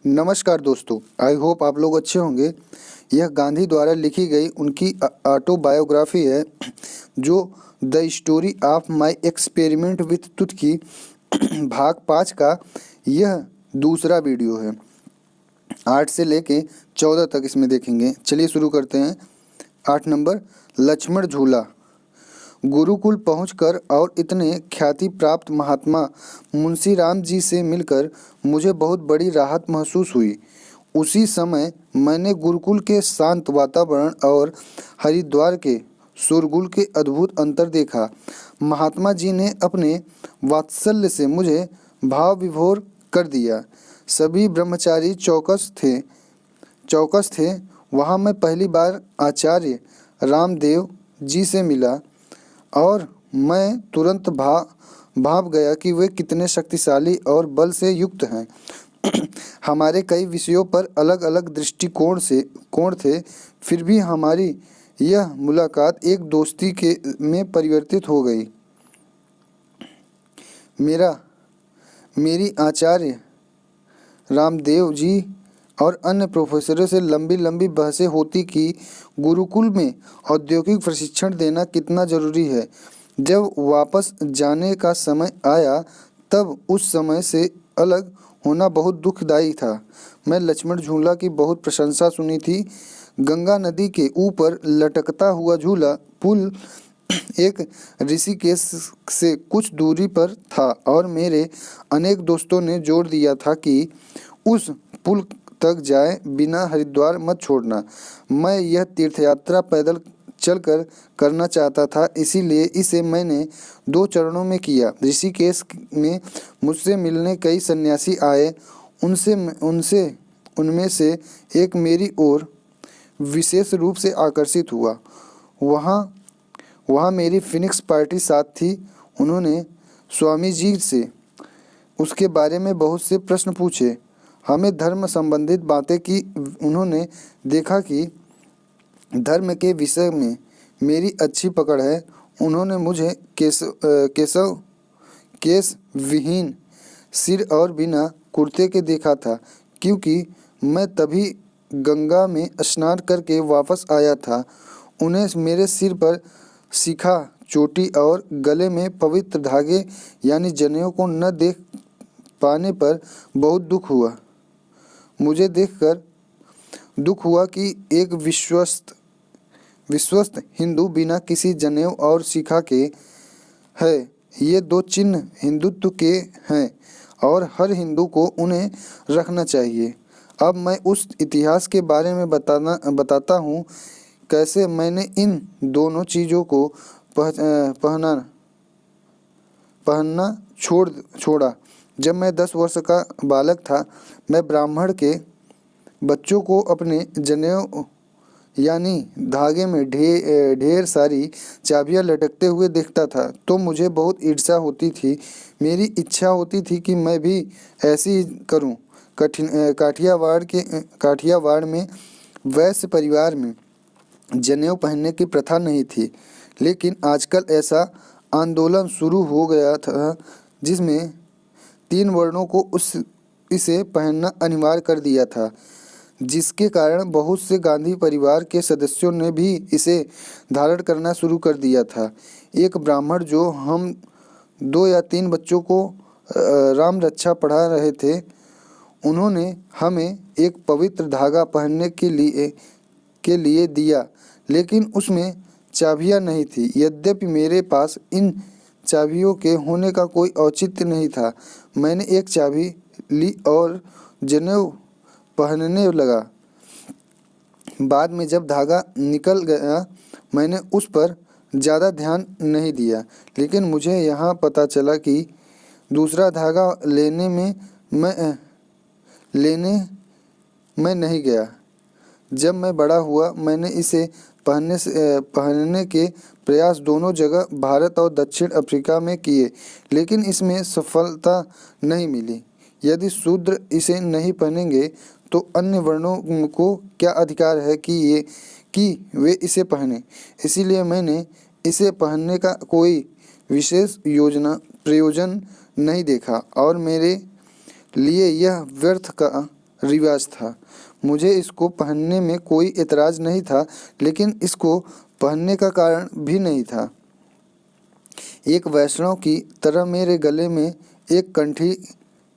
नमस्कार दोस्तों, I hope आप लोग अच्छे होंगे। यह गांधी द्वारा लिखी गई उनकी ऑटोबायोग्राफी है, जो the story of my experiment with तुत की भाग 5 का यह दूसरा वीडियो है। 8 से लेके 14 तक इसमें देखेंगे। चलिए शुरू करते हैं। 8 नंबर, लक्ष्मण झूला। गुरुकुल पहुंचकर और इतने ख्याति प्राप्त महात्मा मुंशी राम जी से मिलकर मुझे बहुत बड़ी राहत महसूस हुई। उसी समय मैंने गुरुकुल के शांत वातावरण और हरिद्वार के शोरगुल के अद्भुत अंतर देखा। महात्मा जी ने अपने वात्सल्य से मुझे भाव विभोर कर दिया। सभी ब्रह्मचारी चौकस थे। वहाँ मैं पहली बार आचार्य रामदेव जी से मिला और मैं तुरंत भाप गया कि वे कितने शक्तिशाली और बल से युक्त हैं। हमारे कई विषयों पर अलग अलग कोण थे, फिर भी हमारी यह मुलाकात एक दोस्ती में परिवर्तित हो गई। मेरी आचार्य रामदेव जी और अन्य प्रोफेसरों से लंबी लंबी बहसें होती कि गुरुकुल में औद्योगिक प्रशिक्षण देना कितना जरूरी है। जब वापस जाने का समय आया तब उस समय से अलग होना बहुत दुखदायी था। मैं लक्ष्मण झूला की बहुत प्रशंसा सुनी थी। गंगा नदी के ऊपर लटकता हुआ झूला पुल एक ऋषिकेश से कुछ दूरी पर था और मेरे अनेक दोस्तों ने जोर दिया था कि उस पुल तक जाए बिना हरिद्वार मत छोड़ना। मैं यह तीर्थयात्रा पैदल चलकर करना चाहता था, इसीलिए इसे मैंने 2 चरणों में किया। ऋषिकेश में मुझसे मिलने कई सन्यासी आए। उनमें से एक मेरी ओर विशेष रूप से आकर्षित हुआ। वहाँ मेरी फिनिक्स पार्टी साथ थी। उन्होंने स्वामी जी से उसके बारे में बहुत से प्रश्न पूछे। हमें धर्म संबंधित बातें की। उन्होंने देखा कि धर्म के विषय में मेरी अच्छी पकड़ है। उन्होंने मुझे केश विहीन सिर और बिना कुर्ते के देखा था, क्योंकि मैं तभी गंगा में स्नान करके वापस आया था। उन्हें मेरे सिर पर शिखा, चोटी और गले में पवित्र धागे यानी जनेऊ को न देख पाने पर बहुत दुख हुआ। मुझे देखकर दुख हुआ कि एक विश्वस्त हिंदू बिना किसी जनेऊ और शिखा के है। ये 2 चिन्ह हिंदुत्व के हैं और हर हिंदू को उन्हें रखना चाहिए। अब मैं उस इतिहास के बारे में बताता हूँ, कैसे मैंने इन दोनों चीज़ों को पहनना छोड़ा। जब मैं 10 वर्ष का बालक था, मैं ब्राह्मण के बच्चों को अपने जनेऊ यानी धागे में ढेर सारी चाबियां लटकते हुए देखता था तो मुझे बहुत ईर्ष्या होती थी। मेरी इच्छा होती थी कि मैं भी ऐसी ही करूं। काठियावाड़ में वैश्य परिवार में जनेऊ पहनने की प्रथा नहीं थी, लेकिन आजकल ऐसा आंदोलन शुरू हो गया था जिसमें 3 वर्णों को इसे पहनना अनिवार्य कर दिया था, जिसके कारण बहुत से गांधी परिवार के सदस्यों ने भी इसे धारण करना शुरू कर दिया था। एक ब्राह्मण जो हम 2 या 3 बच्चों को राम रक्षा पढ़ा रहे थे, उन्होंने हमें एक पवित्र धागा पहनने के लिए दिया, लेकिन उसमें चाबियां नहीं थी। यद्यपि मेरे पास इन चाबियों के होने का कोई औचित्य नहीं था। मैंने एक चाबी ली और जनेऊ पहनने लगा। बाद में जब धागा निकल गया, मैंने उस पर ज़्यादा ध्यान नहीं दिया, लेकिन मुझे यहाँ पता चला कि दूसरा धागा लेने मैं नहीं गया। जब मैं बड़ा हुआ, मैंने इसे पहनने के प्रयास दोनों जगह भारत और दक्षिण अफ्रीका में किए, लेकिन इसमें सफलता नहीं मिली। यदि शूद्र इसे नहीं पहनेंगे तो अन्य वर्णों को क्या अधिकार है कि वे इसे पहने। इसीलिए मैंने इसे पहनने का कोई विशेष प्रयोजन नहीं देखा और मेरे लिए यह व्यर्थ का रिवाज था। मुझे इसको पहनने में कोई एतराज़ नहीं था, लेकिन इसको पहनने का कारण भी नहीं था। एक वैष्णव की तरह मेरे गले में एक कंठी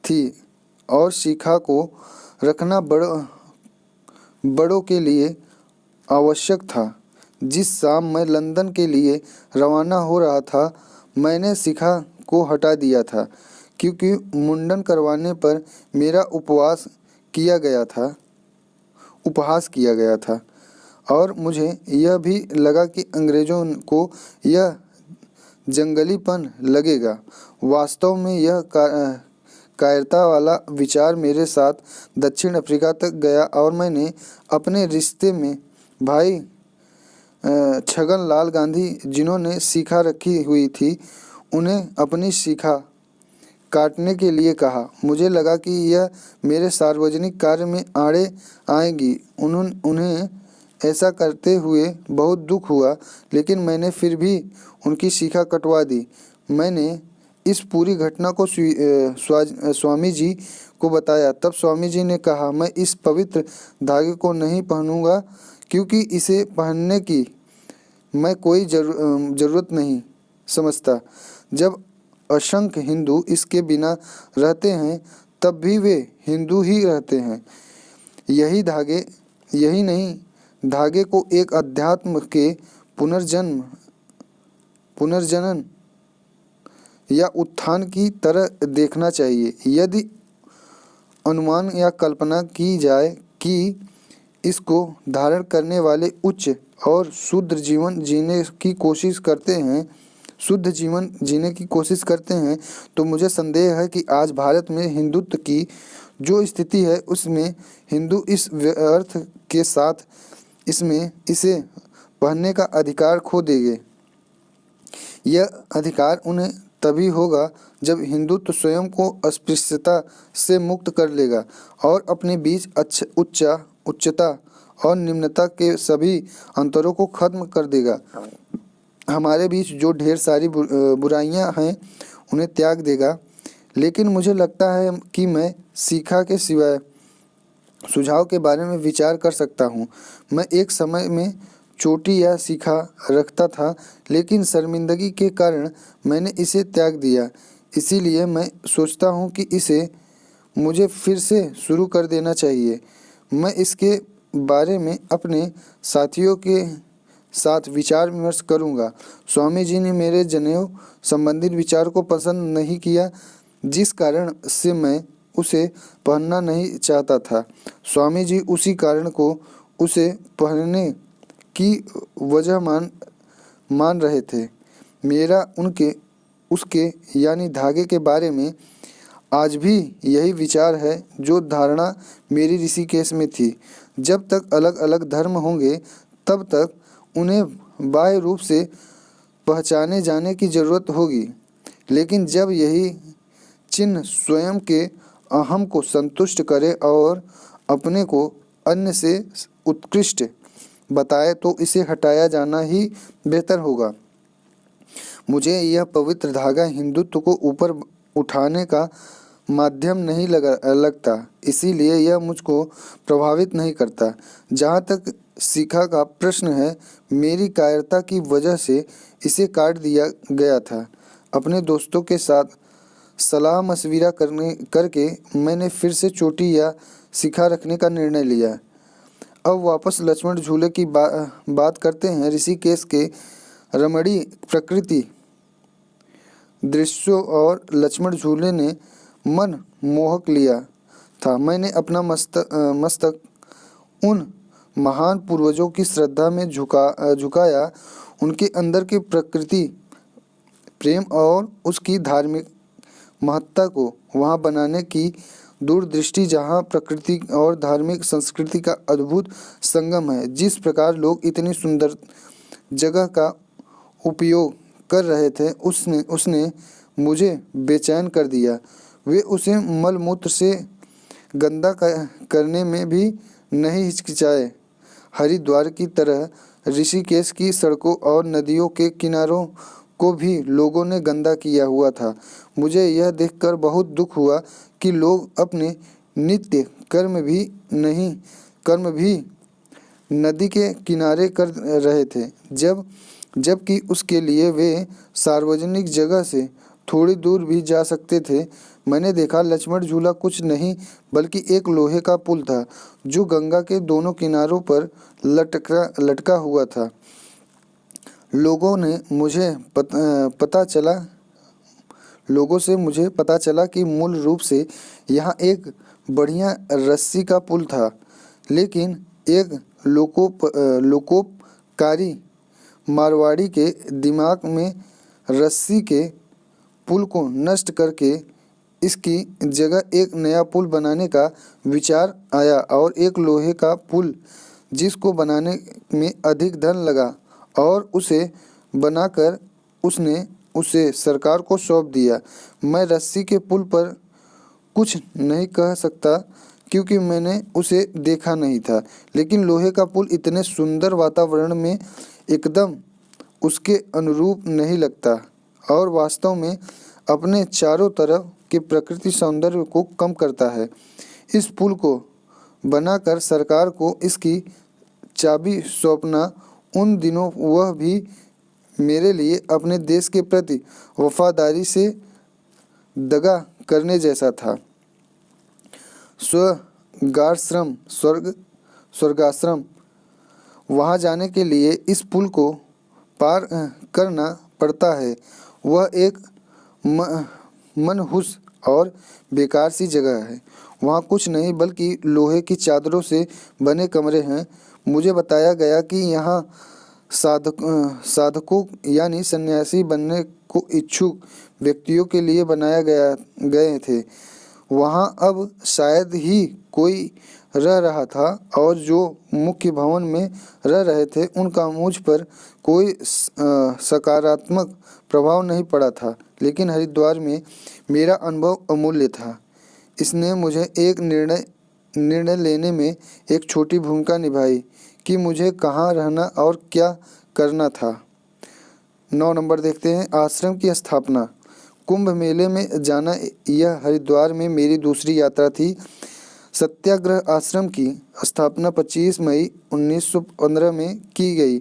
थी और शिखा को रखना बड़ों के लिए आवश्यक था। जिस शाम मैं लंदन के लिए रवाना हो रहा था, मैंने शिखा को हटा दिया था, क्योंकि मुंडन करवाने पर मेरा उपहास किया गया था और मुझे यह भी लगा कि अंग्रेज़ों को यह जंगलीपन लगेगा। वास्तव में यह कायरता वाला विचार मेरे साथ दक्षिण अफ्रीका तक गया और मैंने अपने रिश्ते में भाई छगन लाल गांधी, जिन्होंने शिखा रखी हुई थी, उन्हें अपनी शिखा काटने के लिए कहा। मुझे लगा कि यह मेरे सार्वजनिक कार्य में आड़े आएगी। उन्हें ऐसा करते हुए बहुत दुख हुआ, लेकिन मैंने फिर भी उनकी शिखा कटवा दी। मैंने इस पूरी घटना को स्वामी जी को बताया। तब स्वामी जी ने कहा, मैं इस पवित्र धागे को नहीं पहनूंगा, क्योंकि इसे पहनने की मैं कोई ज़रूरत नहीं समझता। जब असंख्य हिंदू इसके बिना रहते हैं, तब भी वे हिंदू ही रहते हैं। यही नहीं, धागे को एक अध्यात्म के पुनर्जनन या उत्थान की तरह देखना चाहिए। यदि अनुमान या कल्पना की जाए कि इसको धारण करने वाले उच्च और शुद्ध जीवन जीने की कोशिश करते हैं, तो मुझे संदेह है कि आज भारत में हिंदुत्व की जो स्थिति है, उसमें हिंदू इस व्यर्थ के साथ इसे पहनने का अधिकार खो देंगे। यह अधिकार उन्हें तभी होगा जब हिंदुत्व स्वयं को अस्पृश्यता से मुक्त कर लेगा और अपने बीच उच्चता और निम्नता के सभी अंतरों को खत्म कर देगा। हमारे बीच जो ढेर सारी बुराइयां हैं, उन्हें त्याग देगा। लेकिन मुझे लगता है कि मैं शिखा के सिवाय सुझाव के बारे में विचार कर सकता हूँ। मैं एक समय में चोटी या शिखा रखता था, लेकिन शर्मिंदगी के कारण मैंने इसे त्याग दिया। इसीलिए मैं सोचता हूँ कि इसे मुझे फिर से शुरू कर देना चाहिए। मैं इसके बारे में अपने साथियों के साथ विचार विमर्श करूँगा। स्वामी जी ने मेरे जनेऊ संबंधित विचार को पसंद नहीं किया, जिस कारण से मैं उसे पहनना नहीं चाहता था। स्वामी जी उसी कारण को उसे पहनने की वजह मान रहे थे। मेरा उसके यानी धागे के बारे में आज भी यही विचार है जो धारणा मेरी ऋषिकेश में थी। जब तक अलग अलग धर्म होंगे, तब तक उन्हें बाह्य रूप से पहचाने जाने की जरूरत होगी, लेकिन जब यही चिन्ह स्वयं के अहम को संतुष्ट करे और अपने को अन्य से उत्कृष्ट बताए, तो इसे हटाया जाना ही बेहतर होगा। मुझे यह पवित्र धागा हिंदुत्व को ऊपर उठाने का माध्यम नहीं लगता, इसीलिए यह मुझको प्रभावित नहीं करता। जहाँ तक शिखा का प्रश्न है, मेरी कायरता की वजह से इसे काट दिया गया था। अपने दोस्तों के साथ सलाह मशविरा करके मैंने फिर से चोटी या शिखा रखने का निर्णय लिया। अब वापस लक्ष्मण झूले की बात करते हैं। ऋषिकेश के रमणीय प्रकृति दृश्यों और लक्ष्मण झूले ने मन मोहक लिया था। मैंने अपना मस्तक उन महान पूर्वजों की श्रद्धा में झुकाया। उनके अंदर के प्रकृति प्रेम और उसकी धार्मिक महत्ता को वहाँ बनाने की दूरदृष्टि, जहाँ प्रकृति और धार्मिक संस्कृति का अद्भुत संगम है। जिस प्रकार लोग इतनी सुंदर जगह का उपयोग कर रहे थे, उसने मुझे बेचैन कर दिया। वे उसे मलमूत्र से गंदा करने में भी नहीं हिचकिचाए। हरिद्वार की तरह ऋषिकेश की सड़कों और नदियों के किनारों को भी लोगों ने गंदा किया हुआ था। मुझे यह देखकर बहुत दुख हुआ कि लोग अपने नित्य कर्म भी नदी के किनारे कर रहे थे। जबकि उसके लिए वे सार्वजनिक जगह से थोड़ी दूर भी जा सकते थे। मैंने देखा लक्ष्मण झूला कुछ नहीं बल्कि एक लोहे का पुल था जो गंगा के दोनों किनारों पर लटका हुआ था। लोगों से मुझे पता चला कि मूल रूप से यहाँ एक बढ़िया रस्सी का पुल था, लेकिन एक लोकोपकारी मारवाड़ी के दिमाग में रस्सी के पुल को नष्ट करके इसकी जगह एक नया पुल बनाने का विचार आया और एक लोहे का पुल जिसको बनाने में अधिक धन लगा और उसे बनाकर उसने उसे सरकार को सौंप दिया। मैं रस्सी के पुल पर कुछ नहीं कह सकता क्योंकि मैंने उसे देखा नहीं था, लेकिन लोहे का पुल इतने सुंदर वातावरण में एकदम उसके अनुरूप नहीं लगता और वास्तव में अपने चारों तरफ के प्रकृति सौंदर्य को कम करता है। इस पुल को बनाकर सरकार को इसकी चाबी सौंपना उन दिनों वह भी मेरे लिए अपने देश के प्रति वफादारी से दगा करने जैसा था। स्वर्गाश्रम वहाँ जाने के लिए इस पुल को पार करना पड़ता है। वह एक मनहूस और बेकार सी जगह है। वहाँ कुछ नहीं बल्कि लोहे की चादरों से बने कमरे हैं। मुझे बताया गया कि यहाँ साधकों यानी सन्यासी बनने को इच्छुक व्यक्तियों के लिए गए थे। वहाँ अब शायद ही कोई रह रहा था और जो मुख्य भवन में रह रहे थे उनका मुझ पर कोई सकारात्मक प्रभाव नहीं पड़ा था, लेकिन हरिद्वार में मेरा अनुभव अमूल्य था। इसने मुझे एक निर्णय लेने में एक छोटी भूमिका निभाई कि मुझे कहाँ रहना और क्या करना था। 9 नंबर देखते हैं, आश्रम की स्थापना। कुंभ मेले में जाना यह हरिद्वार में मेरी दूसरी यात्रा थी। सत्याग्रह आश्रम की स्थापना 25 मई 1915 में की गई।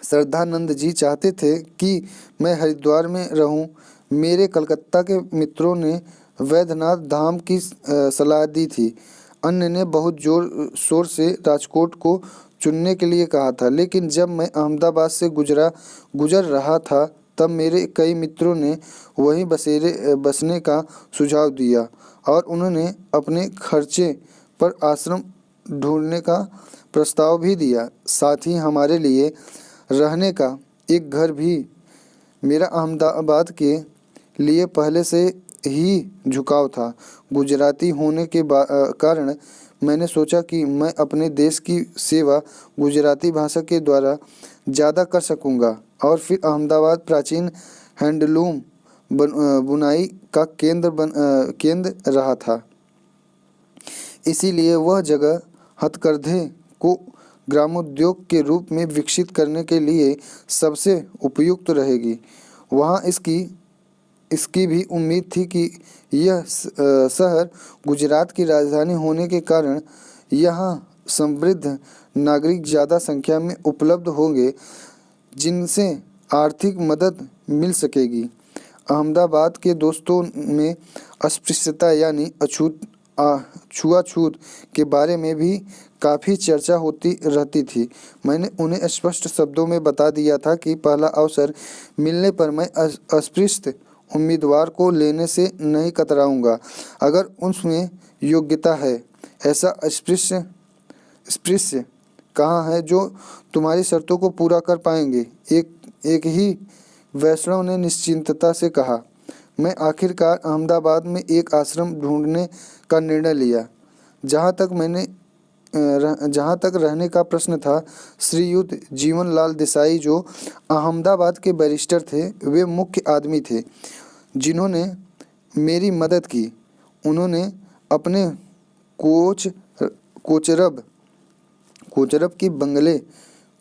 श्रद्धानंद जी चाहते थे कि मैं हरिद्वार में रहूं। मेरे कलकत्ता के मित्रों ने वैद्यनाथ धाम की सलाह दी थी। अन्य ने बहुत जोर शोर से राजकोट को चुनने के लिए कहा था, लेकिन जब मैं अहमदाबाद से गुजर रहा था तब मेरे कई मित्रों ने वहीं बसने का सुझाव दिया और उन्होंने अपने खर्चे पर आश्रम ढूंढने का प्रस्ताव भी दिया। साथ ही हमारे लिए रहने का एक घर भी। मेरा अहमदाबाद के लिए पहले से ही झुकाव था। गुजराती होने के कारण मैंने सोचा कि मैं अपने देश की सेवा गुजराती भाषा के द्वारा ज़्यादा कर सकूंगा। और फिर अहमदाबाद प्राचीन हैंडलूम बुनाई का केंद्र रहा था, इसीलिए वह जगह हथकरघे को ग्रामोद्योग के रूप में विकसित करने के लिए सबसे उपयुक्त रहेगी। वहाँ इसकी भी उम्मीद थी कि यह शहर गुजरात की राजधानी होने के कारण यहाँ समृद्ध नागरिक ज़्यादा संख्या में उपलब्ध होंगे जिनसे आर्थिक मदद मिल सकेगी। अहमदाबाद के दोस्तों में अस्पृश्यता यानी छुआछूत के बारे में भी काफ़ी चर्चा होती रहती थी। मैंने उन्हें स्पष्ट शब्दों में बता दिया था कि पहला अवसर मिलने पर मैं अस्पृश्य उम्मीदवार को लेने से नहीं कतराऊंगा अगर उसमें योग्यता है। ऐसा अस्पृश्य कहाँ है जो तुम्हारी शर्तों को पूरा कर पाएंगे? एक ही वैष्णव ने निश्चिंतता से कहा। मैं आखिरकार अहमदाबाद में एक आश्रम ढूंढने का निर्णय लिया। जहाँ तक रहने का प्रश्न था, श्रीयुत जीवनलाल देसाई जो अहमदाबाद के बैरिस्टर थे, वे मुख्य आदमी थे जिन्होंने मेरी मदद की। उन्होंने अपने कोचरब की बंगले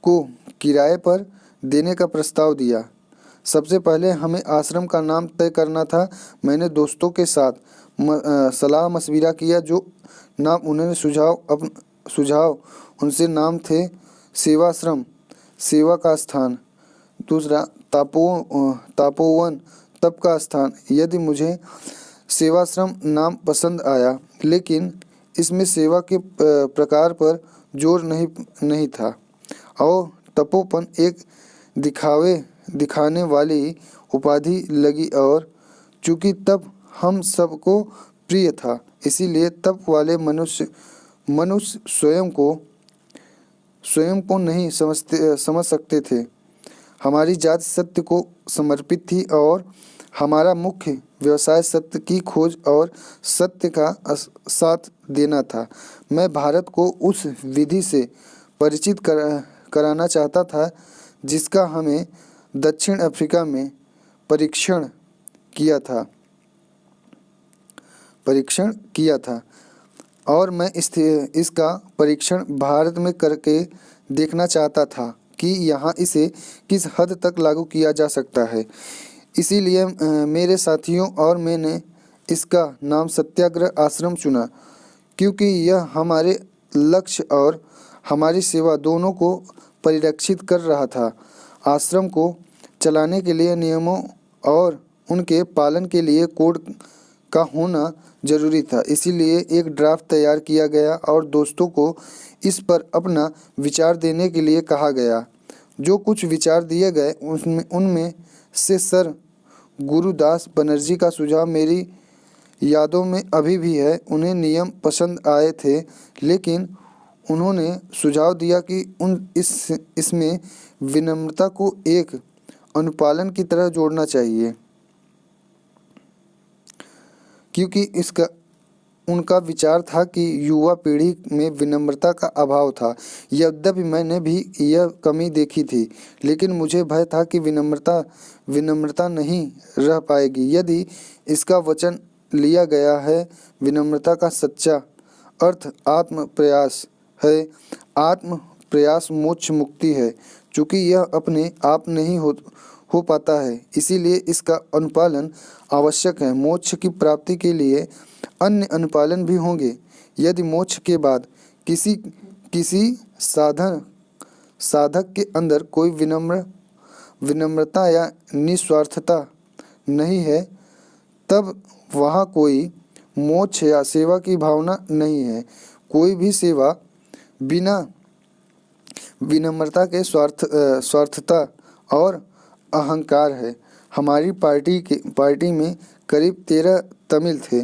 को किराए पर देने का प्रस्ताव दिया। सबसे पहले हमें आश्रम का नाम तय करना था। मैंने दोस्तों के साथ सलाह मशविरा किया। जो नाम उन्होंने सुझाव उनसे नाम थे सेवाश्रम, सेवा का स्थान। दूसरा तापोवन, तप का स्थान। यदि मुझे सेवाश्रम नाम पसंद आया, लेकिन इसमें सेवा के प्रकार पर जोर नहीं था और तपोवन एक दिखाने वाली उपाधि लगी। और चूंकि तप हम सबको प्रिय था, इसीलिए तप वाले मनुष्य स्वयं को नहीं समझ सकते थे। हमारी जाति सत्य को समर्पित थी और हमारा मुख्य व्यवसाय सत्य की खोज और सत्य का साथ देना था। मैं भारत को उस विधि से परिचित कराना चाहता था जिसका हमें दक्षिण अफ्रीका में परीक्षण किया था और मैं इसका परीक्षण भारत में करके देखना चाहता था कि यहाँ इसे किस हद तक लागू किया जा सकता है। इसीलिए मेरे साथियों और मैंने इसका नाम सत्याग्रह आश्रम चुना, क्योंकि यह हमारे लक्ष्य और हमारी सेवा दोनों को परिरक्षित कर रहा था। आश्रम को चलाने के लिए नियमों और उनके पालन के लिए कोड का होना जरूरी था। इसीलिए एक ड्राफ्ट तैयार किया गया और दोस्तों को इस पर अपना विचार देने के लिए कहा गया। जो कुछ विचार दिए गए उनमें से सर गुरुदास बनर्जी का सुझाव मेरी यादों में अभी भी है। उन्हें नियम पसंद आए थे, लेकिन उन्होंने सुझाव दिया कि इसमें विनम्रता को एक अनुपालन की तरह जोड़ना चाहिए, क्योंकि उनका विचार था कि युवा पीढ़ी में विनम्रता का अभाव था। यद्यपि मैंने भी यह कमी देखी थी, लेकिन मुझे भय था कि विनम्रता नहीं रह पाएगी यदि इसका वचन लिया गया है। विनम्रता का सच्चा अर्थ आत्म प्रयास है। आत्म प्रयास मोक्ष मुक्ति है। चूँकि यह अपने आप नहीं हो पाता है, इसीलिए इसका अनुपालन आवश्यक है। मोक्ष की प्राप्ति के लिए अन्य अनुपालन भी होंगे। यदि मोक्ष के बाद किसी साधक के अंदर कोई विनम्रता या निस्वार्थता नहीं है, तब वहाँ कोई मोक्ष या सेवा की भावना नहीं है। कोई भी सेवा बिना विनम्रता के स्वार्थता और अहंकार है। हमारी पार्टी में करीब 13 तमिल थे।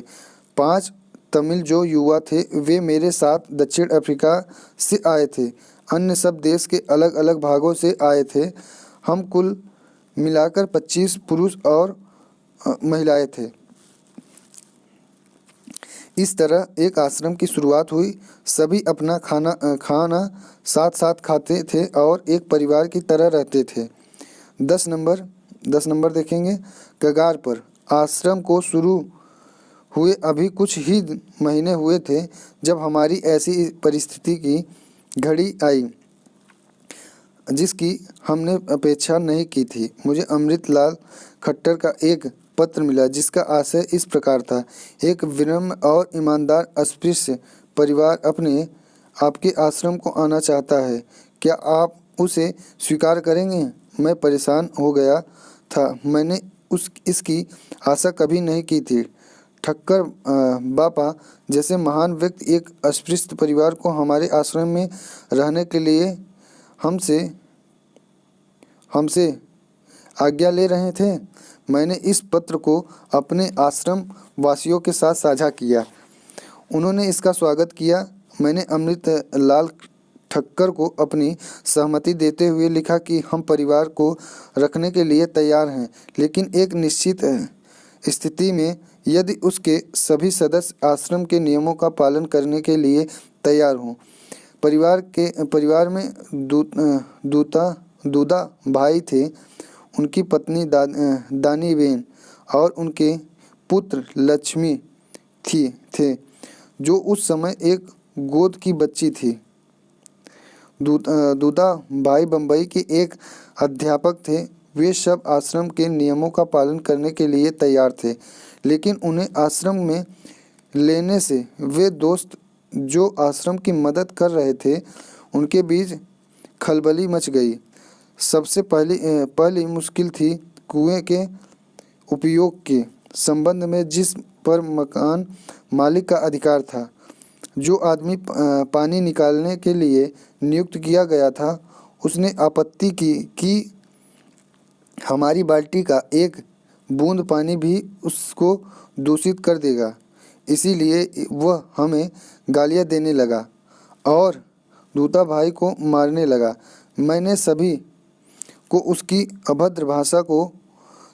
5 तमिल जो युवा थे वे मेरे साथ दक्षिण अफ्रीका से आए थे। अन्य सब देश के अलग अलग भागों से आए थे। हम कुल मिलाकर 25 पुरुष और महिलाएं थे। इस तरह एक आश्रम की शुरुआत हुई। सभी अपना खाना साथ साथ खाते थे और एक परिवार की तरह रहते थे। 10 नंबर देखेंगे। कगार पर। आश्रम को शुरू हुए अभी कुछ ही महीने हुए थे जब हमारी ऐसी परिस्थिति की घड़ी आई जिसकी हमने अपेक्षा नहीं की थी। मुझे अमृतलाल खट्टर का एक पत्र मिला जिसका आशय इस प्रकार था। एक विनम्र और ईमानदार अस्पृश्य परिवार आपके आश्रम को आना चाहता है। क्या आप उसे स्वीकार करेंगे? मैं परेशान हो गया था। मैंने इसकी आशा कभी नहीं की थी। ठक्कर बापा जैसे महान व्यक्ति एक अस्पृश्य परिवार को हमारे आश्रम में रहने के लिए हमसे आज्ञा ले रहे थे। मैंने इस पत्र को अपने आश्रम वासियों के साथ साझा किया। उन्होंने इसका स्वागत किया। मैंने अमृतलाल ठक्कर को अपनी सहमति देते हुए लिखा कि हम परिवार को रखने के लिए तैयार हैं, लेकिन एक निश्चित स्थिति में, यदि उसके सभी सदस्य आश्रम के नियमों का पालन करने के लिए तैयार हों। परिवार में दूदा भाई थे, उनकी पत्नी दानी बेन और उनके पुत्र लक्ष्मी थे जो उस समय एक गोद की बच्ची थी। दूदा भाई बम्बई के एक अध्यापक थे। वे सब आश्रम के नियमों का पालन करने के लिए तैयार थे, लेकिन उन्हें आश्रम में लेने से वे दोस्त जो आश्रम की मदद कर रहे थे उनके बीच खलबली मच गई। सबसे पहली मुश्किल थी कुएं के उपयोग के संबंध में, जिस पर मकान मालिक का अधिकार था। जो आदमी पानी निकालने के लिए नियुक्त किया गया था उसने आपत्ति की कि हमारी बाल्टी का एक बूंद पानी भी उसको दूषित कर देगा। इसीलिए वह हमें गालियां देने लगा और दूता भाई को मारने लगा। मैंने सभी को उसकी अभद्र भाषा को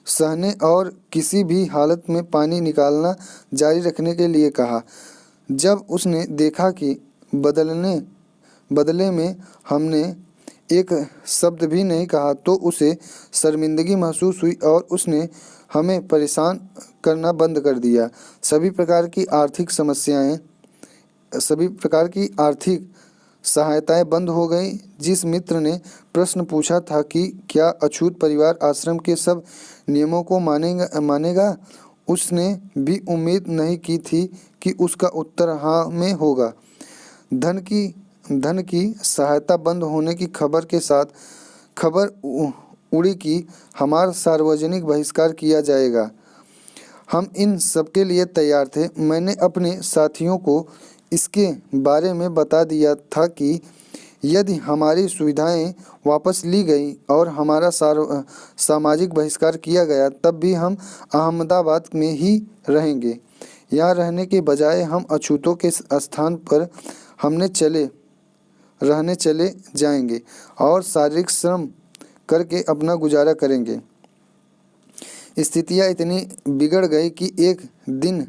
सहने और किसी भी हालत में पानी निकालना जारी रखने के लिए कहा। जब उसने देखा कि बदले में हमने एक शब्द भी नहीं कहा तो उसे शर्मिंदगी महसूस हुई और उसने हमें परेशान करना बंद कर दिया। सभी प्रकार की आर्थिक सहायताएं बंद हो गई। जिस मित्र ने प्रश्न पूछा था कि क्या अछूत परिवार आश्रम के सब नियमों को मानेगा, उसने भी उम्मीद नहीं की थी कि उसका उत्तर हाँ में होगा। धन की सहायता बंद होने की खबर के साथ खबर उड़ी कि हमारा सार्वजनिक बहिष्कार किया जाएगा। हम इन सबके लिए तैयार थे। मैंने अपने साथियों को इसके बारे में बता दिया था कि यदि हमारी सुविधाएं वापस ली गई और हमारा सामाजिक बहिष्कार किया गया तब भी हम अहमदाबाद में ही रहेंगे। यहाँ रहने के बजाय हम अछूतों के स्थान पर रहने चले जाएंगे और शारीरिक श्रम करके अपना गुजारा करेंगे। स्थितियाँ इतनी बिगड़ गई कि एक दिन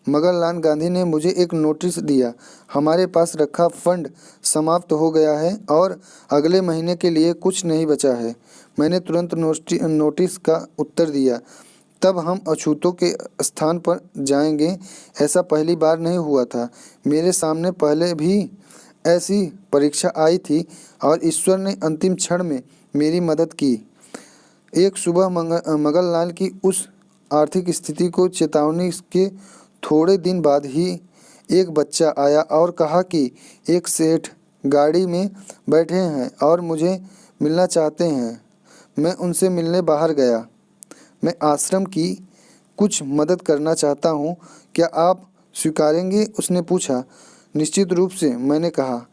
मगनलाल गांधी ने मुझे एक नोटिस दिया। हमारे पास रखा फंड समाप्त हो गया है और अगले महीने के लिए कुछ नहीं बचा है। मैंने तुरंत नोटिस का उत्तर दिया। तब हम अछूतों के स्थान पर जाएंगे, ऐसा पहली बार नहीं हुआ था। मेरे सामने पहले भी ऐसी परीक्षा आई थी और ईश्वर ने अंतिम क्षण में मेरी मदद की। एक सुबह मगनलाल की उस आर्थिक स्थिति को चेतावनी के थोड़े दिन बाद ही एक बच्चा आया और कहा कि एक सेठ गाड़ी में बैठे हैं और मुझे मिलना चाहते हैं। मैं उनसे मिलने बाहर गया। मैं आश्रम की कुछ मदद करना चाहता हूँ, क्या आप स्वीकारेंगे? उसने पूछा। निश्चित रूप से, मैंने कहा।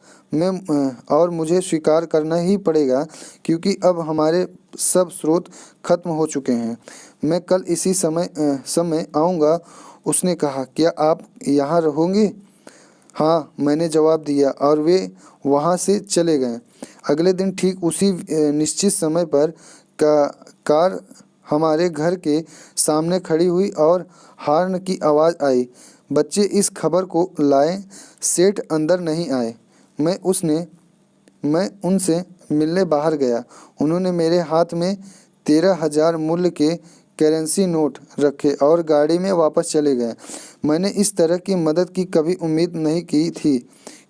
और मुझे स्वीकार करना ही पड़ेगा क्योंकि अब हमारे सब स्रोत खत्म हो चुके हैं। मैं कल इसी समय आऊँगा। उसने कहा, क्या आप यहाँ रहोगे? हाँ, मैंने जवाब दिया और वे वहाँ से चले गए। अगले दिन ठीक उसी निश्चित समय पर कार हमारे घर के सामने खड़ी हुई और हॉर्न की आवाज़ आई। बच्चे इस खबर को लाए, सेठ अंदर नहीं आए। मैं उनसे मिलने बाहर गया। उन्होंने मेरे हाथ में 13,000 मूल्य के करेंसी नोट रखे और गाड़ी में वापस चले गए। मैंने इस तरह की मदद की कभी उम्मीद नहीं की थी।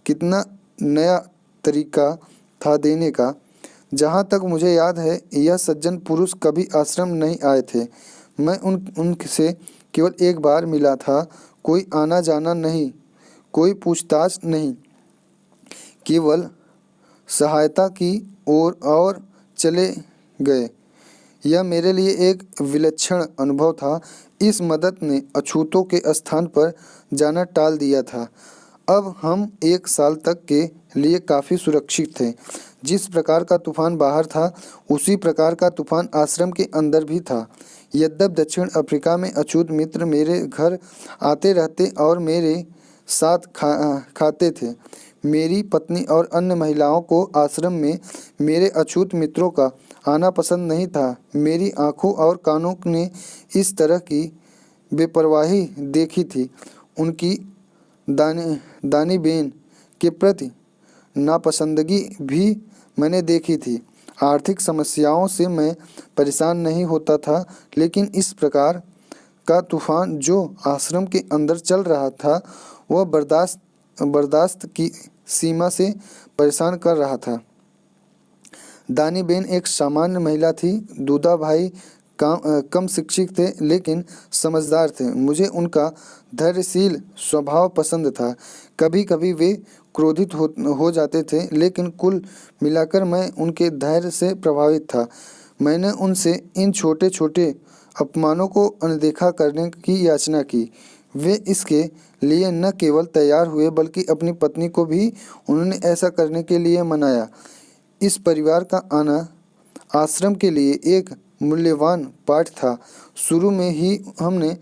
कितना नया तरीका था देने का। जहाँ तक मुझे याद है, यह सज्जन पुरुष कभी आश्रम नहीं आए थे। मैं उनसे केवल एक बार मिला था। कोई आना जाना नहीं, कोई पूछताछ नहीं, केवल सहायता की और चले गए। यह मेरे लिए एक विलक्षण अनुभव था। इस मदद ने अछूतों के स्थान पर जाना टाल दिया था। अब हम 1 साल तक के लिए काफ़ी सुरक्षित थे। जिस प्रकार का तूफान बाहर था उसी प्रकार का तूफान आश्रम के अंदर भी था। यद्यपि दक्षिण अफ्रीका में अछूत मित्र मेरे घर आते रहते और मेरे साथ खाते थे, मेरी पत्नी और अन्य महिलाओं को आश्रम में मेरे अछूत मित्रों का आना पसंद नहीं था। मेरी आँखों और कानों ने इस तरह की बेपरवाही देखी थी। उनकी दानी बेन के प्रति नापसंदगी भी मैंने देखी थी। आर्थिक समस्याओं से मैं परेशान नहीं होता था, लेकिन इस प्रकार का तूफान जो आश्रम के अंदर चल रहा था वह बर्दाश्त की सीमा से परेशान कर रहा था। दानी बेन एक सामान्य महिला थी। दूधा भाई कम शिक्षित थे लेकिन समझदार थे। मुझे उनका धैर्यशील स्वभाव पसंद था। कभी कभी वे क्रोधित हो जाते थे, लेकिन कुल मिलाकर मैं उनके धैर्य से प्रभावित था। मैंने उनसे इन छोटे छोटे अपमानों को अनदेखा करने की याचना की। वे इसके लिए न केवल तैयार हुए बल्कि अपनी पत्नी को भी उन्होंने ऐसा करने के लिए मनाया। इस परिवार का आना आश्रम के लिए एक मूल्यवान पाठ था। शुरू में ही हमने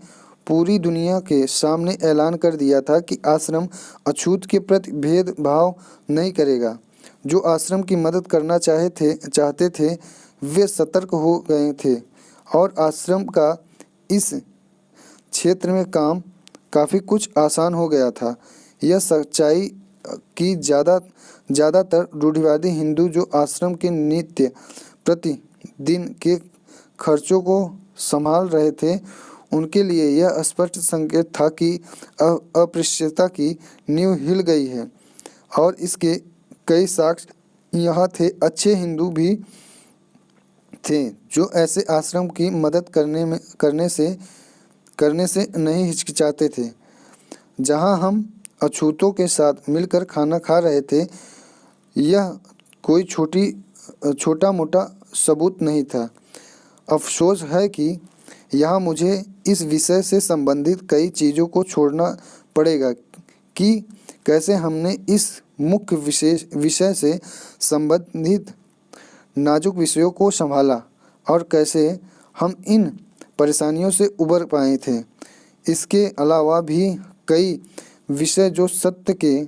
पूरी दुनिया के सामने ऐलान कर दिया था कि आश्रम अछूत के प्रति भेदभाव नहीं करेगा। जो आश्रम की मदद करना चाहते थे वे सतर्क हो गए थे और आश्रम का इस क्षेत्र में काम काफ़ी कुछ आसान हो गया था। यह सच्चाई कि ज़्यादातर रूढ़िवादी हिंदू जो आश्रम के नित्य प्रतिदिन के खर्चों को संभाल रहे थे, उनके लिए यह स्पष्ट संकेत था कि अस्पृश्यता की नींव हिल गई है। और इसके कई साक्ष्य यहाँ थे। अच्छे हिंदू भी थे जो ऐसे आश्रम की मदद करने से नहीं हिचकिचाते थे। जहाँ हम अछूतों के साथ मिलकर खाना खा रहे थे, यह कोई छोटा मोटा सबूत नहीं था। अफसोस है कि यहाँ मुझे इस विषय से संबंधित कई चीज़ों को छोड़ना पड़ेगा कि कैसे हमने इस मुख्य विषय से संबंधित नाजुक विषयों को संभाला और कैसे हम इन परेशानियों से उबर पाए थे। इसके अलावा भी कई विषय जो सत्य के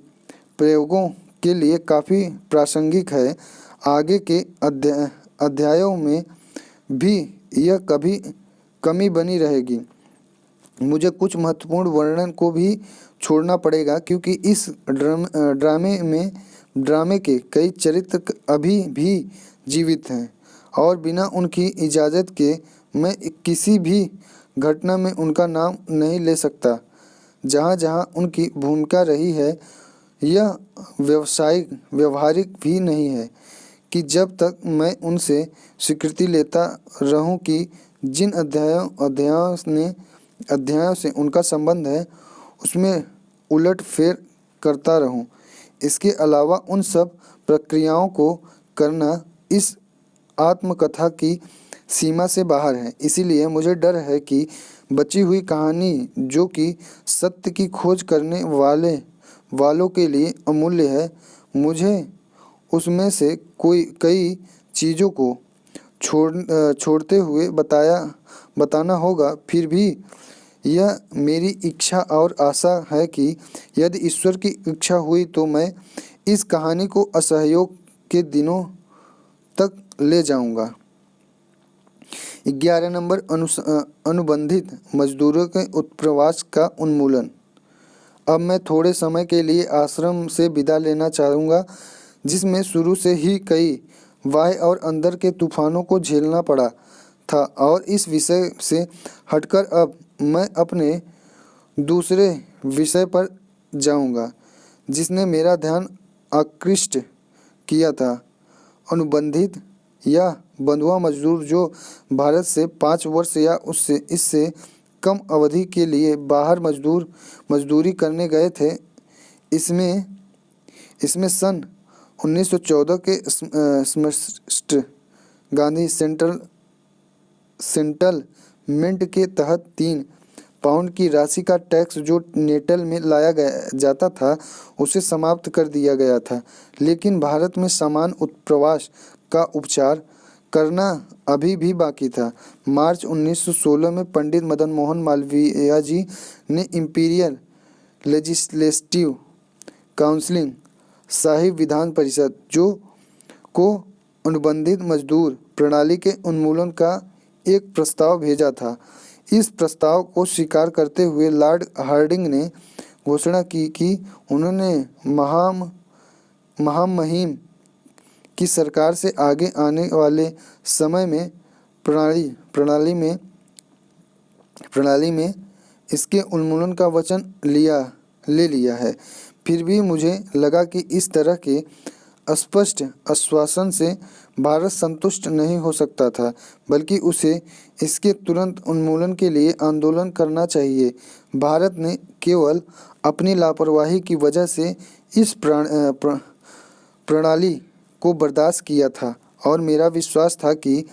प्रयोगों के लिए काफ़ी प्रासंगिक है। आगे के अध्यायों में भी यह कमी बनी रहेगी। मुझे कुछ महत्वपूर्ण वर्णन को भी छोड़ना पड़ेगा क्योंकि इस ड्रामे के कई चरित्र अभी भी जीवित हैं और बिना उनकी इजाज़त के मैं किसी भी घटना में उनका नाम नहीं ले सकता। जहाँ जहाँ उनकी भूमिका रही है, यह व्यवहारिक भी नहीं है कि जब तक मैं उनसे स्वीकृति लेता रहूं कि जिन अध्यायों से उनका संबंध है उसमें उलटफेर करता रहूं। इसके अलावा उन सब प्रक्रियाओं को करना इस आत्मकथा की सीमा से बाहर है। इसीलिए मुझे डर है कि बची हुई कहानी, जो कि सत्य की खोज करने वालों के लिए अमूल्य है, मुझे उसमें से कई चीज़ों को छोड़ते हुए बताना होगा। फिर भी यह मेरी इच्छा और आशा है कि यदि ईश्वर की इच्छा हुई तो मैं इस कहानी को असहयोग के दिनों तक ले जाऊंगा। 11 नंबर अनुबंधित मजदूरों के उत्प्रवास का उन्मूलन। अब मैं थोड़े समय के लिए आश्रम से विदा लेना चाहूँगा, जिसमें शुरू से ही कई बाह्य और अंदर के तूफानों को झेलना पड़ा था। और इस विषय से हटकर अब मैं अपने दूसरे विषय पर जाऊंगा, जिसने मेरा ध्यान आकृष्ट किया था। अनुबंधित या बंधुआ मजदूर जो भारत से 5 वर्ष या इससे कम अवधि के लिए बाहर मजदूरी करने गए थे। इसमें सन 1914 के स्मष्ट गांधी सेटलमेंट के तहत 3 पाउंड की राशि का टैक्स जो नेटल में लाया जाता था उसे समाप्त कर दिया गया था। लेकिन भारत में समान उत्प्रवास का उपचार करना अभी भी बाकी था। मार्च 1916 में पंडित मदन मोहन मालवीय जी ने imperial legislative council Sahib Vidhan Parishad को अनुबंधित मजदूर प्रणाली के उन्मूलन का एक प्रस्ताव भेजा था। इस प्रस्ताव को स्वीकार करते हुए लॉर्ड हार्डिंग ने घोषणा की कि उन्होंने महामहिम की सरकार से आगे आने वाले समय में प्रणाली में इसके उन्मूलन का वचन ले लिया है। फिर भी मुझे लगा कि इस तरह के स्पष्ट आश्वासन से भारत संतुष्ट नहीं हो सकता था, बल्कि उसे इसके तुरंत उन्मूलन के लिए आंदोलन करना चाहिए। भारत ने केवल अपनी लापरवाही की वजह से इस प्रणाली को बर्दाश्त किया था और मेरा विश्वास था कि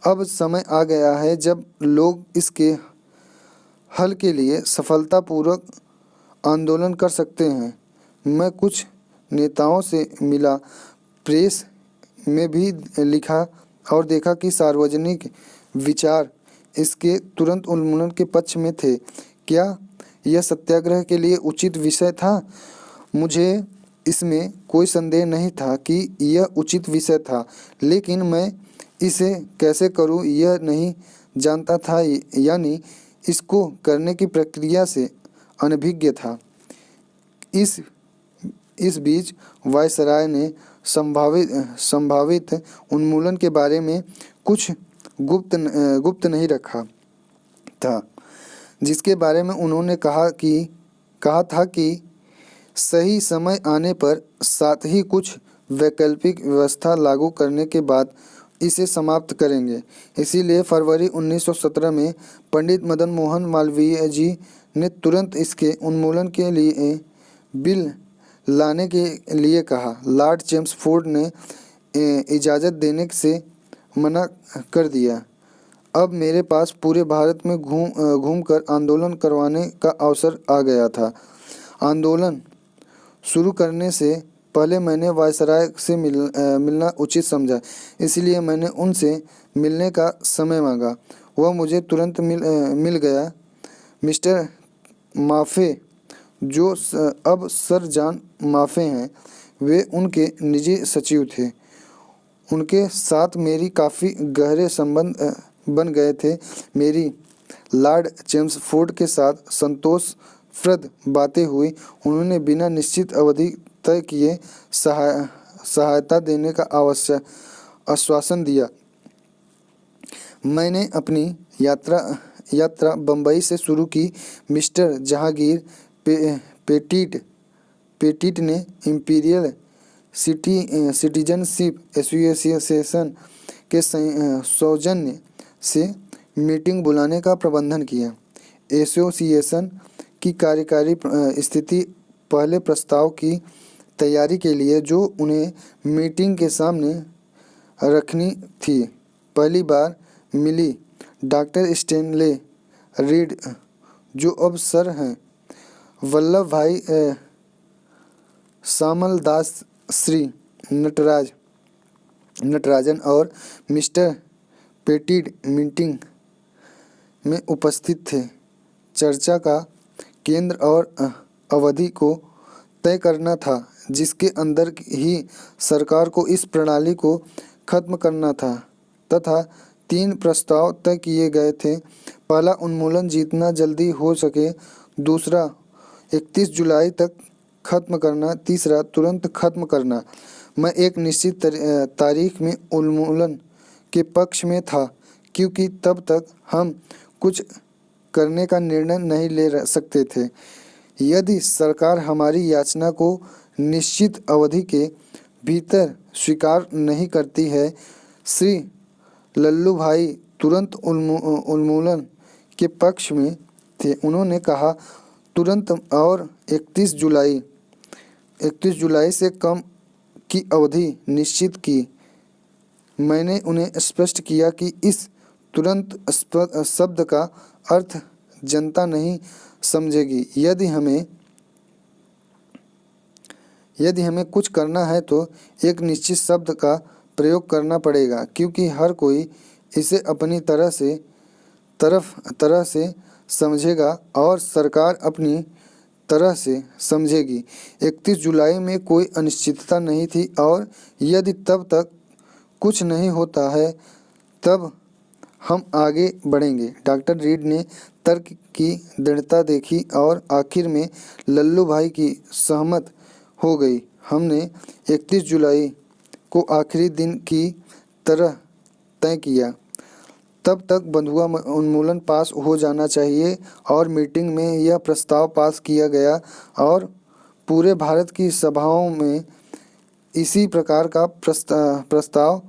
अब समय आ गया है जब लोग इसके हल के लिए सफलतापूर्वक आंदोलन कर सकते हैं। मैं कुछ नेताओं से मिला, प्रेस में भी लिखा और देखा कि सार्वजनिक विचार इसके तुरंत उन्मूलन के पक्ष में थे। क्या यह सत्याग्रह के लिए उचित विषय था? मुझे इसमें कोई संदेह नहीं था कि यह उचित विषय था, लेकिन मैं इसे कैसे करूं यह नहीं जानता था, यानी इसको करने की प्रक्रिया से अनभिज्ञ था। इस बीच वायसराय ने संभावित उन्मूलन के बारे में कुछ गुप्त नहीं रखा था, जिसके बारे में उन्होंने कहा था कि सही समय आने पर, साथ ही कुछ वैकल्पिक व्यवस्था लागू करने के बाद इसे समाप्त करेंगे। इसीलिए फरवरी 1917 में पंडित मदन मोहन मालवीय जी ने तुरंत इसके उन्मूलन के लिए बिल लाने के लिए कहा। लॉर्ड चेम्सफोर्ड ने इजाज़त देने से मना कर दिया। अब मेरे पास पूरे भारत में घूमकर आंदोलन करवाने का अवसर आ गया था। आंदोलन शुरू करने से पहले मैंने वायसराय से मिलना उचित समझा, इसलिए मैंने उनसे मिलने का समय मांगा। वह मुझे तुरंत मिल गया। मिस्टर माफे, जो अब सर जॉन माफे हैं, वे उनके निजी सचिव थे। उनके साथ मेरी काफ़ी गहरे संबंध बन गए थे। मेरी लॉर्ड चेम्सफोर्ड के साथ संतोषप्रद बातें हुई। उन्होंने बिना निश्चित अवधि तय किए सहायता देने का आश्वासन दिया। मैंने अपनी यात्रा बम्बई से शुरू की। मिस्टर जहांगीर पेटिट ने इम्पीरियल सिटीजनशिप एसोसिएशन के सौजन्य से मीटिंग बुलाने का प्रबंधन किया। एसोसिएशन की कार्यकारी स्थिति पहले प्रस्ताव की तैयारी के लिए जो उन्हें मीटिंग के सामने रखनी थी, पहली बार मिली डॉक्टर स्टेनले रीड, जो अब सर हैं, वल्लभ भाई सामल दास, श्री नटराजन और मिस्टर पेटिट मीटिंग में उपस्थित थे। चर्चा का केंद्र और अवधि को तय करना था, जिसके अंदर ही सरकार को इस प्रणाली को खत्म करना था, तथा 3 प्रस्ताव तय किए गए थे। पहला, उन्मूलन जितना जल्दी हो सके। दूसरा, 31 जुलाई तक खत्म करना। तीसरा, तुरंत खत्म करना। मैं एक निश्चित तारीख में उन्मूलन के पक्ष में था, क्योंकि तब तक हम कुछ करने का निर्णय नहीं ले सकते थे। यदि सरकार हमारी याचना को निश्चित अवधि के भीतर स्वीकार नहीं करती है। श्री लल्लू भाई तुरंत उन्मूलन के पक्ष में थे। उन्होंने कहा, तुरंत और 31 जुलाई से कम की अवधि निश्चित की। मैंने उन्हें स्पष्ट किया कि इस तुरंत शब्द का अर्थ जनता नहीं समझेगी। यदि हमें कुछ करना है तो एक निश्चित शब्द का प्रयोग करना पड़ेगा, क्योंकि हर कोई इसे अपनी तरह से समझेगा और सरकार अपनी तरह से समझेगी। 31 जुलाई में कोई अनिश्चितता नहीं थी, और यदि तब तक कुछ नहीं होता है तब हम आगे बढ़ेंगे। डॉक्टर रीड ने तर्क की दृढ़ता देखी और आखिर में लल्लू भाई की सहमत हो गई। हमने 31 जुलाई को आखिरी दिन की तरह तय किया। तब तक बंधुआ उन्मूलन पास हो जाना चाहिए, और मीटिंग में यह प्रस्ताव पास किया गया और पूरे भारत की सभाओं में इसी प्रकार का प्रस्ताव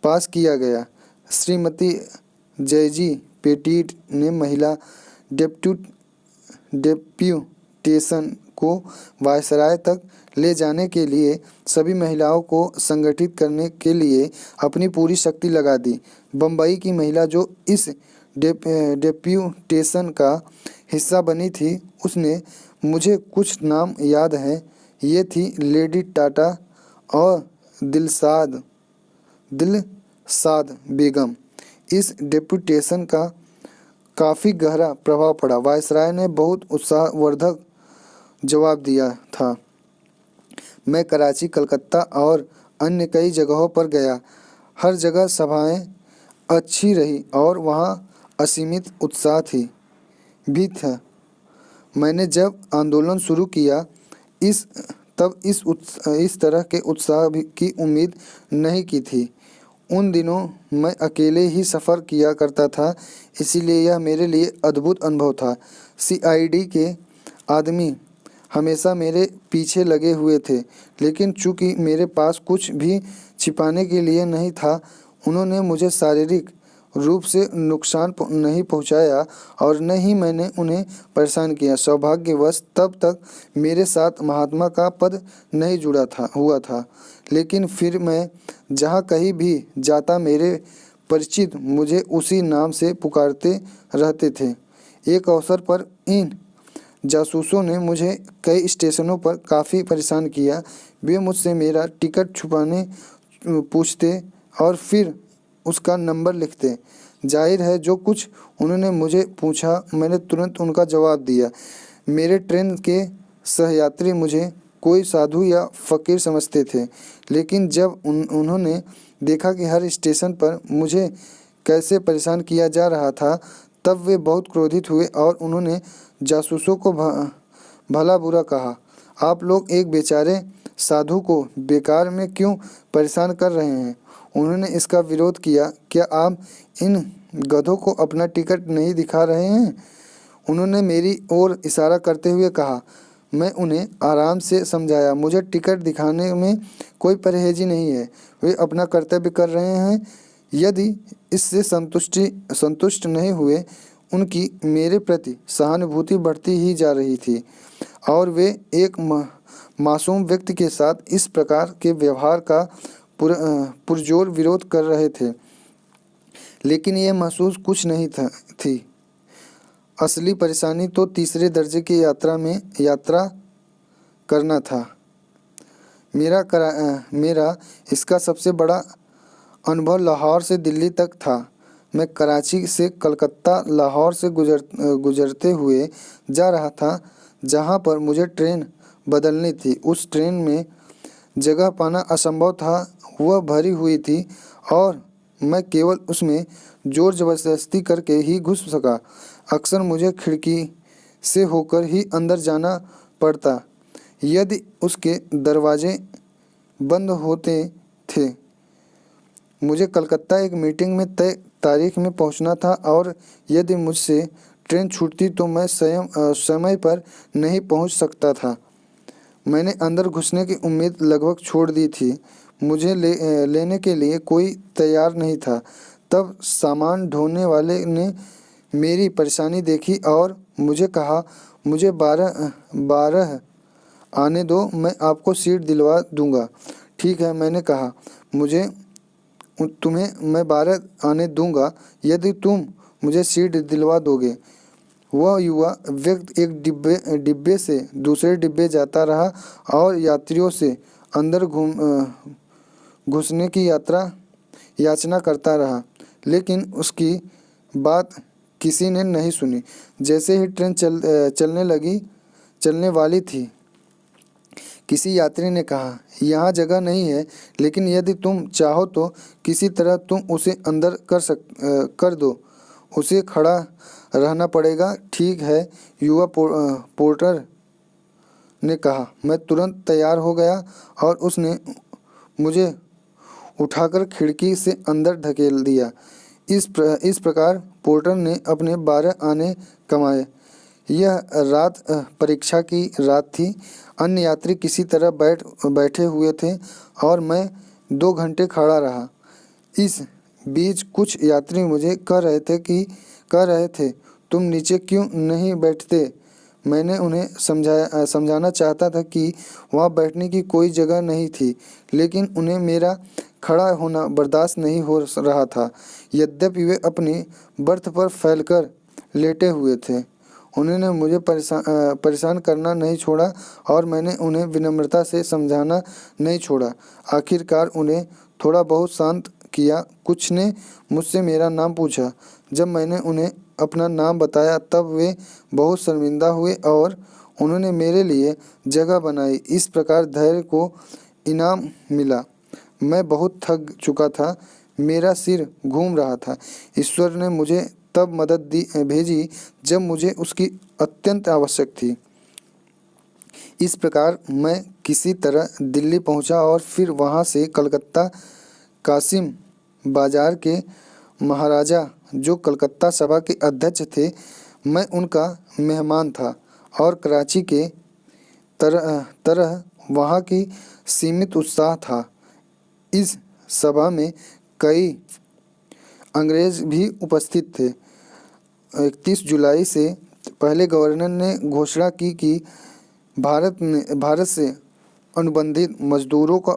पास किया गया। श्रीमती जयजी पेटिट ने महिला डेप्यूटेशन को वायसराय तक ले जाने के लिए सभी महिलाओं को संगठित करने के लिए अपनी पूरी शक्ति लगा दी। बम्बई की महिला जो इस डेप्यूटेशन का हिस्सा बनी थी, उसने मुझे कुछ नाम याद हैं। ये थी लेडी टाटा और दिलसाद बेगम। इस डेप्यूटेशन का काफ़ी गहरा प्रभाव पड़ा। वायसराय ने बहुत उत्साहवर्धक जवाब दिया था। मैं कराची, कलकत्ता और अन्य कई जगहों पर गया। हर जगह सभाएं अच्छी रही और वहाँ असीमित उत्साह भी था। मैंने जब आंदोलन शुरू किया तब इस तरह के उत्साह की उम्मीद नहीं की थी। उन दिनों मैं अकेले ही सफ़र किया करता था, इसीलिए यह मेरे लिए अद्भुत अनुभव था। सीआईडी के आदमी हमेशा मेरे पीछे लगे हुए थे, लेकिन चूंकि मेरे पास कुछ भी छिपाने के लिए नहीं था, उन्होंने मुझे शारीरिक रूप से नुकसान नहीं पहुंचाया और न ही मैंने उन्हें परेशान किया। सौभाग्यवश तब तक मेरे साथ महात्मा का पद नहीं हुआ था, लेकिन फिर मैं जहाँ कहीं भी जाता मेरे परिचित मुझे उसी नाम से पुकारते रहते थे। एक अवसर पर इन जासूसों ने मुझे कई स्टेशनों पर काफ़ी परेशान किया। वे मुझसे मेरा टिकट छुपाने पूछते और फिर उसका नंबर लिखते। जाहिर है जो कुछ उन्होंने मुझे पूछा मैंने तुरंत उनका जवाब दिया। मेरे ट्रेन के सहयात्री मुझे कोई साधु या फ़कीर समझते थे, लेकिन जब उन्होंने देखा कि हर स्टेशन पर मुझे कैसे परेशान किया जा रहा था, तब वे बहुत क्रोधित हुए और उन्होंने जासूसों को भला बुरा कहा। आप लोग एक बेचारे साधु को बेकार में क्यों परेशान कर रहे हैं? उन्होंने इसका विरोध किया। क्या आप इन गधों को अपना टिकट नहीं दिखा रहे हैं? उन्होंने मेरी ओर इशारा करते हुए कहा। मैं उन्हें आराम से समझाया, मुझे टिकट दिखाने में कोई परहेजी नहीं है। वे अपना कर्तव्य कर रहे हैं। यदि इससे संतुष्ट नहीं हुए, उनकी मेरे प्रति सहानुभूति बढ़ती ही जा रही थी और वे एक मासूम व्यक्ति के साथ इस प्रकार के व्यवहार का पुरजोर विरोध कर रहे थे। लेकिन यह महसूस कुछ नहीं थी। असली परेशानी तो तीसरे दर्जे की यात्रा करना था। मेरा इसका सबसे बड़ा अनुभव लाहौर से दिल्ली तक था। मैं कराची से कलकत्ता लाहौर से गुजरते हुए जा रहा था, जहाँ पर मुझे ट्रेन बदलनी थी। उस ट्रेन में जगह पाना असंभव था, वह भरी हुई थी और मैं केवल उसमें जोर ज़बरदस्ती करके ही घुस सका। अक्सर मुझे खिड़की से होकर ही अंदर जाना पड़ता, यदि उसके दरवाजे बंद होते थे। मुझे कलकत्ता एक मीटिंग में तय तारीख में पहुंचना था और यदि मुझसे ट्रेन छूटती तो मैं समय पर नहीं पहुंच सकता था। मैंने अंदर घुसने की उम्मीद लगभग छोड़ दी थी। मुझे लेने के लिए कोई तैयार नहीं था। तब सामान ढोने वाले ने मेरी परेशानी देखी और मुझे कहा, मुझे 12 आने दो, मैं आपको सीट दिलवा दूंगा। ठीक है, मैंने कहा, तुम्हें मैं 12 आने दूंगा यदि तुम मुझे सीट दिलवा दोगे। वह युवा व्यक्ति एक डिब्बे से दूसरे डिब्बे जाता रहा और यात्रियों से अंदर घुसने की याचना करता रहा, लेकिन उसकी बात किसी ने नहीं सुनी। जैसे ही ट्रेन चलने वाली थी, किसी यात्री ने कहा, यहाँ जगह नहीं है, लेकिन यदि तुम चाहो तो किसी तरह तुम उसे अंदर कर दो। उसे खड़ा रहना पड़ेगा। ठीक है, युवा पोर्टर ने कहा। मैं तुरंत तैयार हो गया और उसने मुझे उठाकर खिड़की से अंदर धकेल दिया। इस प्रकार पोर्टर ने अपने 12 आने कमाए। यह रात परीक्षा की रात थी। अन्य यात्री किसी तरह बैठे हुए थे और मैं 2 घंटे खड़ा रहा। इस बीच कुछ यात्री मुझे कह रहे थे तुम नीचे क्यों नहीं बैठते। मैंने उन्हें समझाना चाहता था कि वहाँ बैठने की कोई जगह नहीं थी, लेकिन उन्हें मेरा खड़ा होना बर्दाश्त नहीं हो रहा था। यद्यपि वे अपनी बर्थ पर फैलकर लेटे हुए थे, उन्होंने मुझे परेशान करना नहीं छोड़ा और मैंने उन्हें विनम्रता से समझाना नहीं छोड़ा। आखिरकार उन्हें थोड़ा बहुत शांत किया। कुछ ने मुझसे मेरा नाम पूछा। जब मैंने उन्हें अपना नाम बताया तब वे बहुत शर्मिंदा हुए और उन्होंने मेरे लिए जगह बनाई। इस प्रकार धैर्य को इनाम मिला। मैं बहुत थक चुका था, मेरा सिर घूम रहा था। ईश्वर ने मुझे तब मदद भेजी जब मुझे उसकी अत्यंत आवश्यक थी। इस प्रकार मैं किसी तरह दिल्ली पहुंचा और फिर वहां से कलकत्ता। कासिम बाजार के महाराजा, जो कलकत्ता सभा के अध्यक्ष थे, मैं उनका मेहमान था और कराची के तरह वहाँ की सीमित उत्साह था। इस सभा में कई अंग्रेज भी उपस्थित थे। 31 जुलाई से पहले गवर्नर ने घोषणा की कि भारत से अनुबंधित मजदूरों का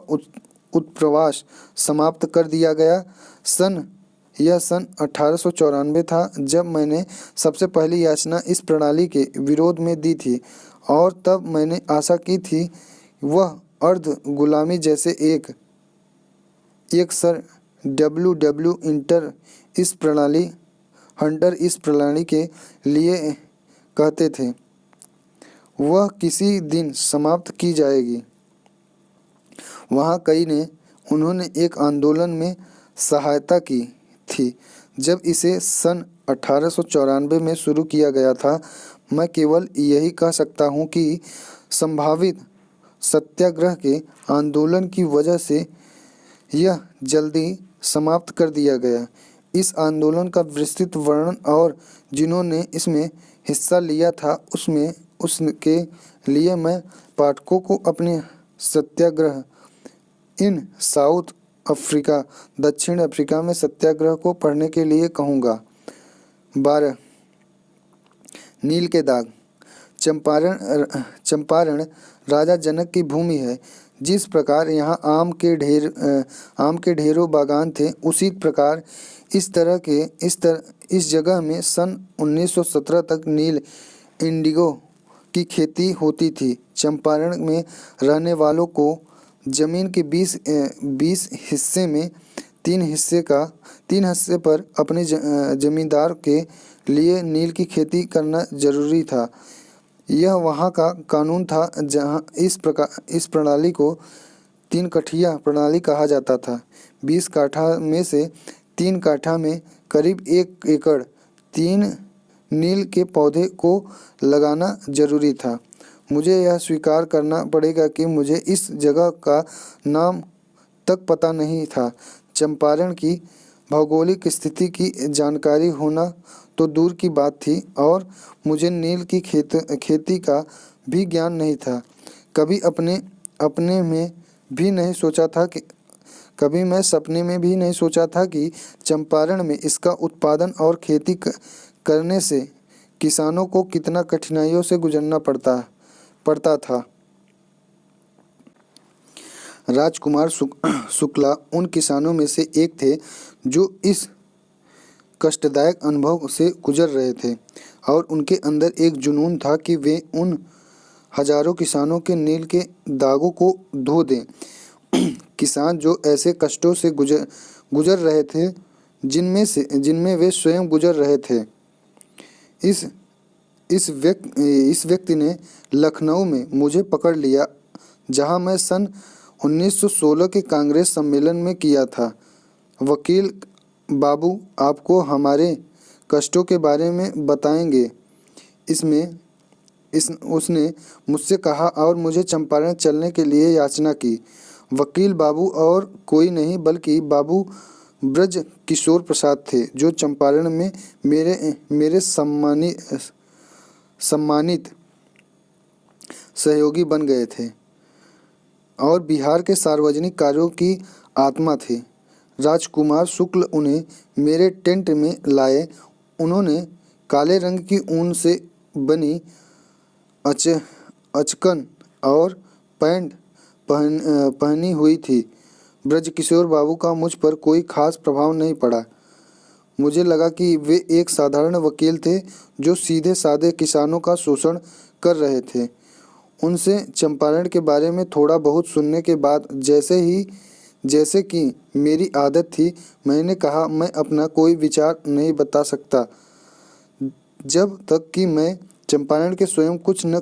उत्प्रवास समाप्त कर दिया गया। यह सन 1894 था जब मैंने सबसे पहली याचना इस प्रणाली के विरोध में दी थी और तब मैंने आशा की थी वह अर्ध गुलामी जैसे एक सर डब्ल्यू हंटर इस प्रणाली के लिए कहते थे, वह किसी दिन समाप्त की जाएगी। वहाँ कई ने उन्होंने एक आंदोलन में सहायता की थी जब इसे सन 1894 में शुरू किया गया था। मैं केवल यही कह सकता हूँ कि संभावित सत्याग्रह के आंदोलन की वजह से यह जल्दी समाप्त कर दिया गया। इस आंदोलन का विस्तृत वर्णन और जिन्होंने इसमें हिस्सा लिया था उसके लिए मैं पाठकों को अपने सत्याग्रह इन साउथ अफ्रीका दक्षिण अफ्रीका में सत्याग्रह को पढ़ने के लिए कहूँगा। 12 नील के दाग। चंपारण राजा जनक की भूमि है। जिस प्रकार यहाँ आम के ढेरों बागान थे, उसी प्रकार इस जगह में सन 1917 तक नील इंडिगो की खेती होती थी। चंपारण में रहने वालों को जमीन के 20 हिस्से में 3 हिस्से पर अपने जमींदार के लिए नील की खेती करना जरूरी था। यह वहाँ का कानून था, जहाँ इस प्रणाली को 3 कठिया प्रणाली कहा जाता था। 20 काठा में से 3 काठा में करीब 1 एकड़ 3 नील के पौधे को लगाना जरूरी था। मुझे यह स्वीकार करना पड़ेगा कि मुझे इस जगह का नाम तक पता नहीं था। चंपारण की भौगोलिक स्थिति की जानकारी होना तो दूर की बात थी और मुझे नील की खेती का भी ज्ञान नहीं था। कभी मैं सपने में भी नहीं सोचा था कि चंपारण में इसका उत्पादन और खेती करने से किसानों को कितना कठिनाइयों से गुजरना पड़ता था। राजकुमार शुक्ला उन किसानों में से एक थे जो इस कष्टदायक अनुभव से गुजर रहे थे और उनके अंदर एक जुनून था कि वे उन हजारों किसानों के नील के दागों को धो दें। किसान जो ऐसे कष्टों से गुजर रहे थे जिनमें वे स्वयं गुजर रहे थे। इस व्यक्ति ने लखनऊ में मुझे पकड़ लिया, जहां मैं सन 1916 के कांग्रेस सम्मेलन में किया था। वकील बाबू आपको हमारे कष्टों के बारे में बताएंगे, उसने मुझसे कहा और मुझे चंपारण चलने के लिए याचना की। वकील बाबू और कोई नहीं बल्कि बाबू ब्रज किशोर प्रसाद थे, जो चंपारण में मेरे सम्मानित सहयोगी बन गए थे और बिहार के सार्वजनिक कार्यों की आत्मा थे। राजकुमार शुक्ल उन्हें मेरे टेंट में लाए। उन्होंने काले रंग की ऊन से बनी अचकन और पैंट पहनी हुई थी। ब्रजकिशोर बाबू का मुझ पर कोई खास प्रभाव नहीं पड़ा। मुझे लगा कि वे एक साधारण वकील थे जो सीधे साधे किसानों का शोषण कर रहे थे। उनसे चंपारण के बारे में थोड़ा बहुत सुनने के बाद जैसे कि मेरी आदत थी, मैंने कहा, मैं अपना कोई विचार नहीं बता सकता जब तक कि मैं चंपारण के स्वयं कुछ न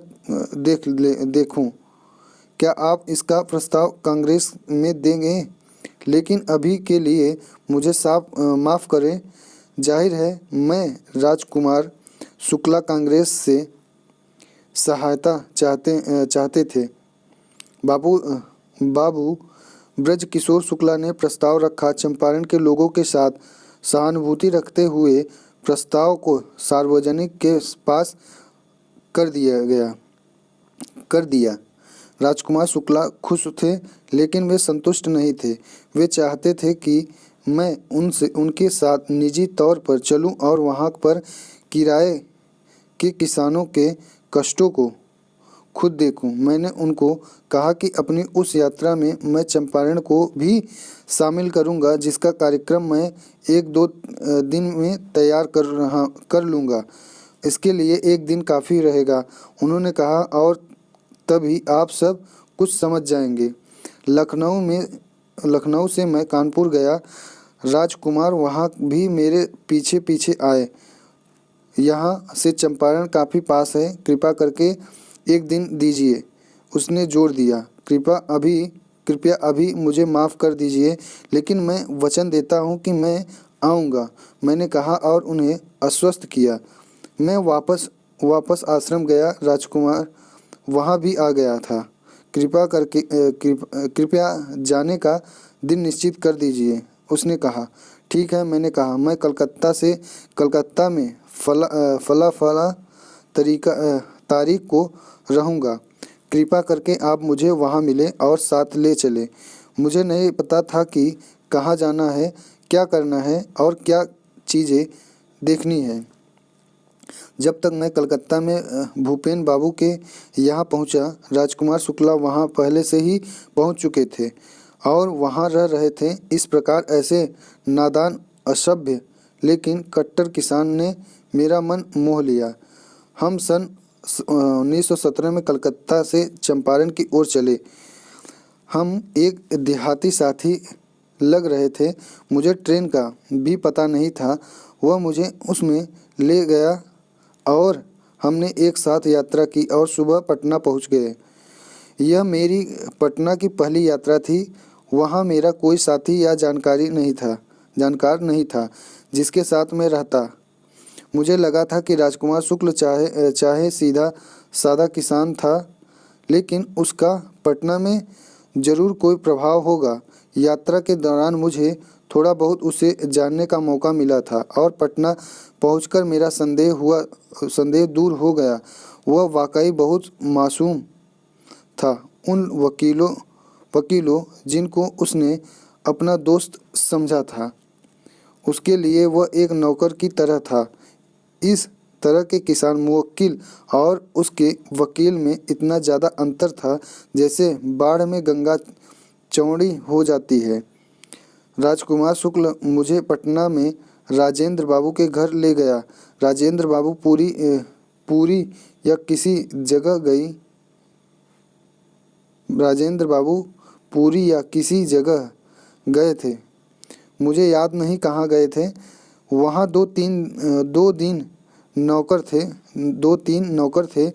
देखूं। क्या आप इसका प्रस्ताव कांग्रेस में देंगे? लेकिन अभी के लिए मुझे माफ़ करें। जाहिर है मैं राजकुमार शुक्ला कांग्रेस से सहायता चाहते थे। बाबू ब्रजकिशोर शुक्ला ने प्रस्ताव रखा। चंपारण के लोगों के साथ सहानुभूति रखते हुए प्रस्ताव को सार्वजनिक के पास कर दिया। राजकुमार शुक्ला खुश थे, लेकिन वे संतुष्ट नहीं थे। वे चाहते थे कि मैं उनके साथ निजी तौर पर चलूं और वहां पर किराए के किसानों के कष्टों को खुद देखूं। मैंने उनको कहा कि अपनी उस यात्रा में मैं चंपारण को भी शामिल करूंगा, जिसका कार्यक्रम मैं 1-2 दिन में तैयार कर लूँगा। इसके लिए 1 दिन काफ़ी रहेगा। उन्होंने कहा, और तभी आप सब कुछ समझ जाएंगे। लखनऊ से मैं कानपुर गया। राजकुमार वहाँ भी मेरे पीछे पीछे आए। यहाँ से चंपारण काफ़ी पास है, कृपा करके 1 दिन दीजिए। उसने जोर दिया, कृपया अभी मुझे माफ़ कर दीजिए, लेकिन मैं वचन देता हूँ कि मैं आऊँगा, मैंने कहा और उन्हें आश्वस्त किया। मैं वापस आश्रम गया। राजकुमार वहाँ भी आ गया था। कृपया जाने का दिन निश्चित कर दीजिए, उसने कहा। ठीक है, मैंने कहा, मैं कलकत्ता में फला तारीख को रहूँगा। कृपा करके आप मुझे वहाँ मिलें और साथ ले चलें। मुझे नहीं पता था कि कहाँ जाना है, क्या करना है और क्या चीज़ें देखनी है। जब तक मैं कलकत्ता में भूपेन बाबू के यहाँ पहुँचा, राजकुमार शुक्ला वहाँ पहले से ही पहुँच चुके थे और वहाँ रह रहे थे। इस प्रकार ऐसे नादान, असभ्य लेकिन कट्टर किसान ने मेरा मन मोह लिया। हम सन 1917 में कलकत्ता से चंपारण की ओर चले। हम एक देहाती साथी लग रहे थे। मुझे ट्रेन का भी पता नहीं था। वह मुझे उसमें ले गया और हमने एक साथ यात्रा की और सुबह पटना पहुंच गए। यह मेरी पटना की पहली यात्रा थी। वहाँ मेरा कोई साथी या जानकार नहीं था जिसके साथ मैं रहता। मुझे लगा था कि राजकुमार शुक्ल चाहे सीधा साधा किसान था, लेकिन उसका पटना में जरूर कोई प्रभाव होगा। यात्रा के दौरान मुझे थोड़ा बहुत उसे जानने का मौका मिला था और पटना पहुंचकर मेरा संदेह दूर हो गया। वह वाकई बहुत मासूम था। उन वकीलों जिनको उसने अपना दोस्त समझा था, उसके लिए वह एक नौकर की तरह था। इस तरह के किसान मुवक्किल और उसके वकील में इतना ज़्यादा अंतर था जैसे बाढ़ में गंगा चौड़ी हो जाती है। राजकुमार शुक्ल मुझे पटना में राजेंद्र बाबू के घर ले गया। राजेंद्र बाबू पूरी या किसी जगह गए थे। मुझे याद नहीं कहाँ गए थे। वहाँ 2-3 नौकर थे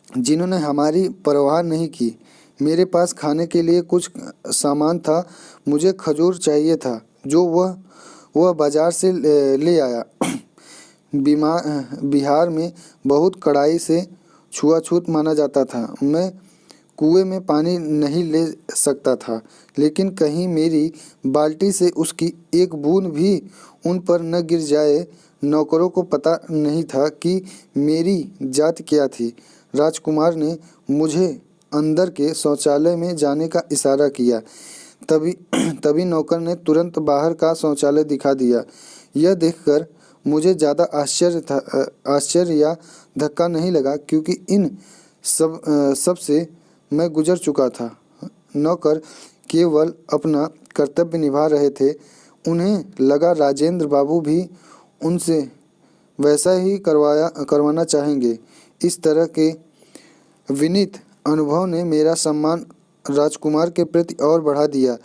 जिन्होंने हमारी परवाह नहीं की। मेरे पास खाने के लिए कुछ सामान था। मुझे खजूर चाहिए था जो वह बाजार से ले आया। बिहार में बहुत कड़ाई से छुआछूत माना जाता था। मैं कुएं में पानी नहीं ले सकता था, लेकिन कहीं मेरी बाल्टी से उसकी एक बूंद भी उन पर न गिर जाए। नौकरों को पता नहीं था कि मेरी जात क्या थी। राजकुमार ने मुझे अंदर के शौचालय में जाने का इशारा किया। तभी तभी नौकर ने तुरंत बाहर का शौचालय दिखा दिया। यह देखकर मुझे ज़्यादा आश्चर्य या धक्का नहीं लगा, क्योंकि इन सब से मैं गुजर चुका था। नौकर केवल अपना कर्तव्य निभा रहे थे। उन्हें लगा राजेंद्र बाबू भी उनसे वैसा ही करवाना चाहेंगे। इस तरह के विनीत अनुभव ने मेरा सम्मान राजकुमार के प्रति और बढ़ा दिया।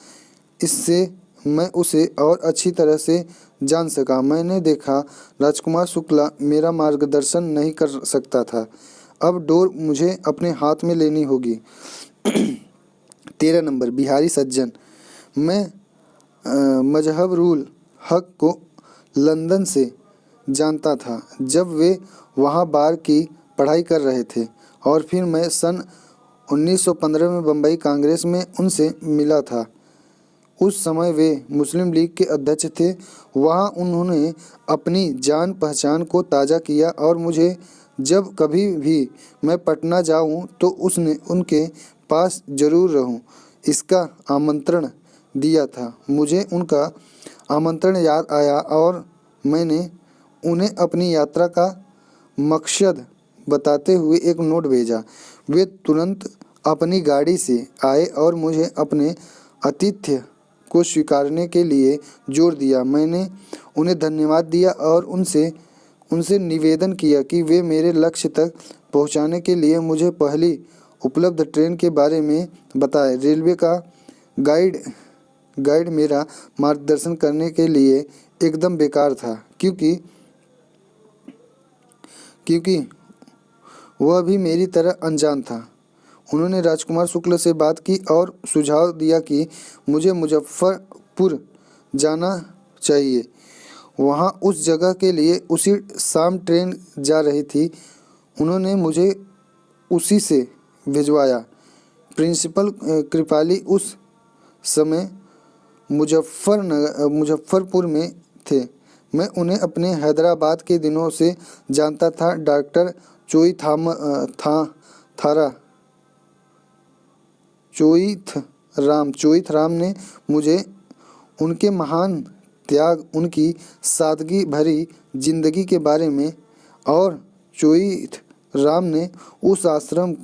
इससे मैं उसे और अच्छी तरह से जान सका। मैंने देखा राजकुमार शुक्ला मेरा मार्गदर्शन नहीं कर सकता था। अब डोर मुझे अपने हाथ में लेनी होगी। 13 नंबर बिहारी सज्जन। मैं मजहबुल हक को लंदन से जानता था, जब वे वहाँ बार की पढ़ाई कर रहे थे, और फिर मैं सन 1915 में बम्बई कांग्रेस में उनसे मिला था। उस समय वे मुस्लिम लीग के अध्यक्ष थे। वहाँ उन्होंने अपनी जान पहचान को ताज़ा किया और मुझे जब कभी भी मैं पटना जाऊँ तो उनके पास ज़रूर रहूँ, इसका आमंत्रण दिया था। मुझे उनका आमंत्रण याद आया और मैंने उन्हें अपनी यात्रा का मकसद बताते हुए एक नोट भेजा। वे तुरंत अपनी गाड़ी से आए और मुझे अपने आतिथ्य को स्वीकारने के लिए जोर दिया। मैंने उन्हें धन्यवाद दिया और उनसे निवेदन किया कि वे मेरे लक्ष्य तक पहुंचाने के लिए मुझे पहली उपलब्ध ट्रेन के बारे में बताएं। रेलवे का गाइड मेरा मार्गदर्शन करने के लिए एकदम बेकार था, क्योंकि वह भी मेरी तरह अनजान था। उन्होंने राजकुमार शुक्ल से बात की और सुझाव दिया कि मुझे मुजफ्फरपुर जाना चाहिए। वहाँ उस जगह के लिए उसी शाम ट्रेन जा रही थी। उन्होंने मुझे उसी से भिजवाया। प्रिंसिपल कृपाली उस समय मुजफ्फरपुर में थे। मैं उन्हें अपने हैदराबाद के दिनों से जानता था। डॉक्टर चोईथ राम ने मुझे उनके महान त्याग, उनकी सादगी भरी जिंदगी के बारे में, और चोईथ राम ने उस आश्रम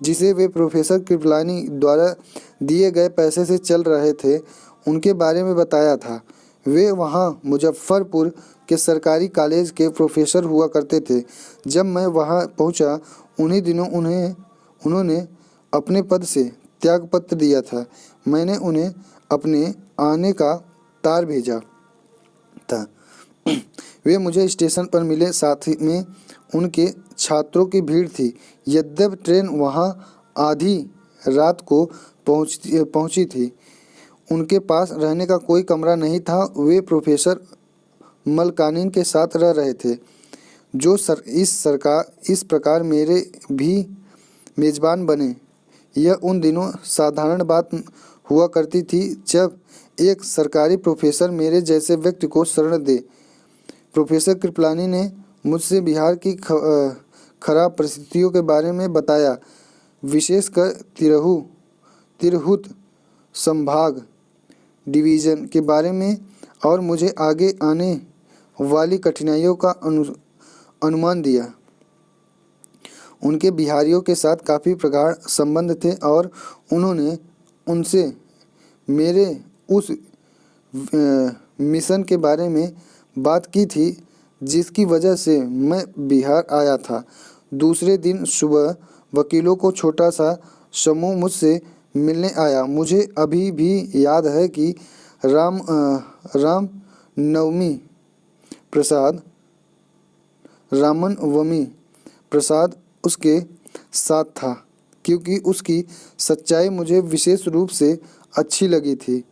जिसे वे प्रोफेसर कृपलानी द्वारा दिए गए पैसे से चल रहे थे, उनके बारे में बताया था। वे वहाँ मुजफ्फरपुर के सरकारी कॉलेज के प्रोफेसर हुआ करते थे। जब मैं वहाँ पहुँचा, उन्हीं दिनों उन्होंने अपने पद से त्यागपत्र दिया था। मैंने उन्हें अपने आने का तार भेजा था। वे मुझे स्टेशन पर मिले। साथ में उनके छात्रों की भीड़ थी। यद्यपि ट्रेन वहाँ आधी रात को पहुँची थी, उनके पास रहने का कोई कमरा नहीं था। वे प्रोफेसर मलकानीन के साथ रह रहे थे, जो इस प्रकार मेरे भी मेज़बान बने। यह उन दिनों साधारण बात हुआ करती थी जब एक सरकारी प्रोफेसर मेरे जैसे व्यक्ति को शरण दे। प्रोफेसर कृपलानी ने मुझसे बिहार की खराब परिस्थितियों के बारे में बताया, विशेषकर तिरहुत संभाग डिवीज़न के बारे में, और मुझे आगे आने वाली कठिनाइयों का अनुमान दिया। उनके बिहारियों के साथ काफ़ी प्रगाढ़ संबंध थे और उन्होंने उनसे मेरे उस मिशन के बारे में बात की थी जिसकी वजह से मैं बिहार आया था। दूसरे दिन सुबह वकीलों को छोटा सा समूह मुझसे मिलने आया। मुझे अभी भी याद है कि रामन वमी प्रसाद उसके साथ था, क्योंकि उसकी सच्चाई मुझे विशेष रूप से अच्छी लगी थी।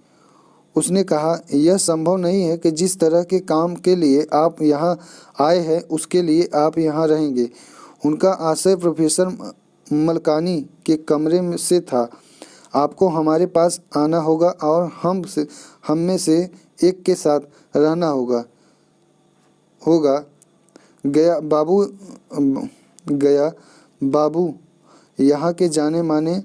उसने कहा, यह संभव नहीं है कि जिस तरह के काम के लिए आप यहाँ आए हैं उसके लिए आप यहाँ रहेंगे। उनका आशय प्रोफेसर मलकानी के कमरे से था। आपको हमारे पास आना होगा और हम में से एक के साथ रहना होगा। गया बाबू यहाँ के जाने माने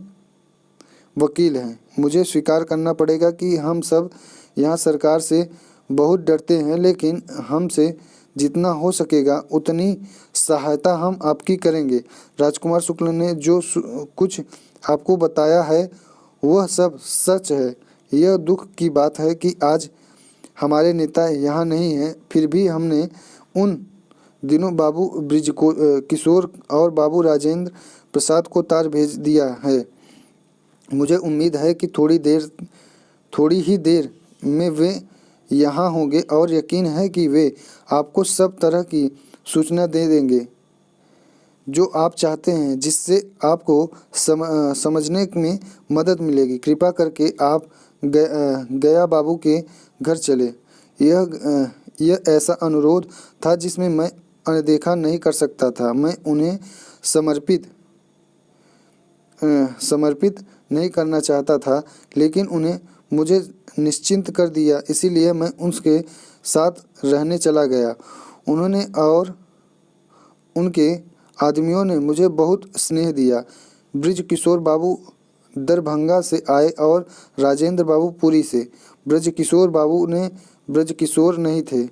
वकील हैं। मुझे स्वीकार करना पड़ेगा कि हम सब यहाँ सरकार से बहुत डरते हैं, लेकिन हमसे जितना हो सकेगा उतनी सहायता हम आपकी करेंगे। राजकुमार शुक्ल ने जो कुछ आपको बताया है वह सब सच है। यह दुख की बात है कि आज हमारे नेता यहाँ नहीं हैं, फिर भी हमने उन दिनों बाबू किशोर और बाबू राजेंद्र प्रसाद को तार भेज दिया है। मुझे उम्मीद है कि थोड़ी ही देर में वे यहाँ होंगे और यकीन है कि वे आपको सब तरह की सूचना दे देंगे जो आप चाहते हैं, जिससे आपको समझने में मदद मिलेगी। कृपा करके आप गया बाबू के घर चले। यह ऐसा अनुरोध था जिसमें मैं अनदेखा नहीं कर सकता था। मैं उन्हें समर्पित नहीं करना चाहता था, लेकिन उन्हें मुझे निश्चिंत कर दिया, इसीलिए मैं उसके साथ रहने चला गया। उन्होंने और उनके आदमियों ने मुझे बहुत स्नेह दिया। ब्रज किशोर बाबू दरभंगा से आए और राजेंद्र बाबू पुरी से। ब्रज किशोर बाबू ने ब्रज किशोर नहीं थे,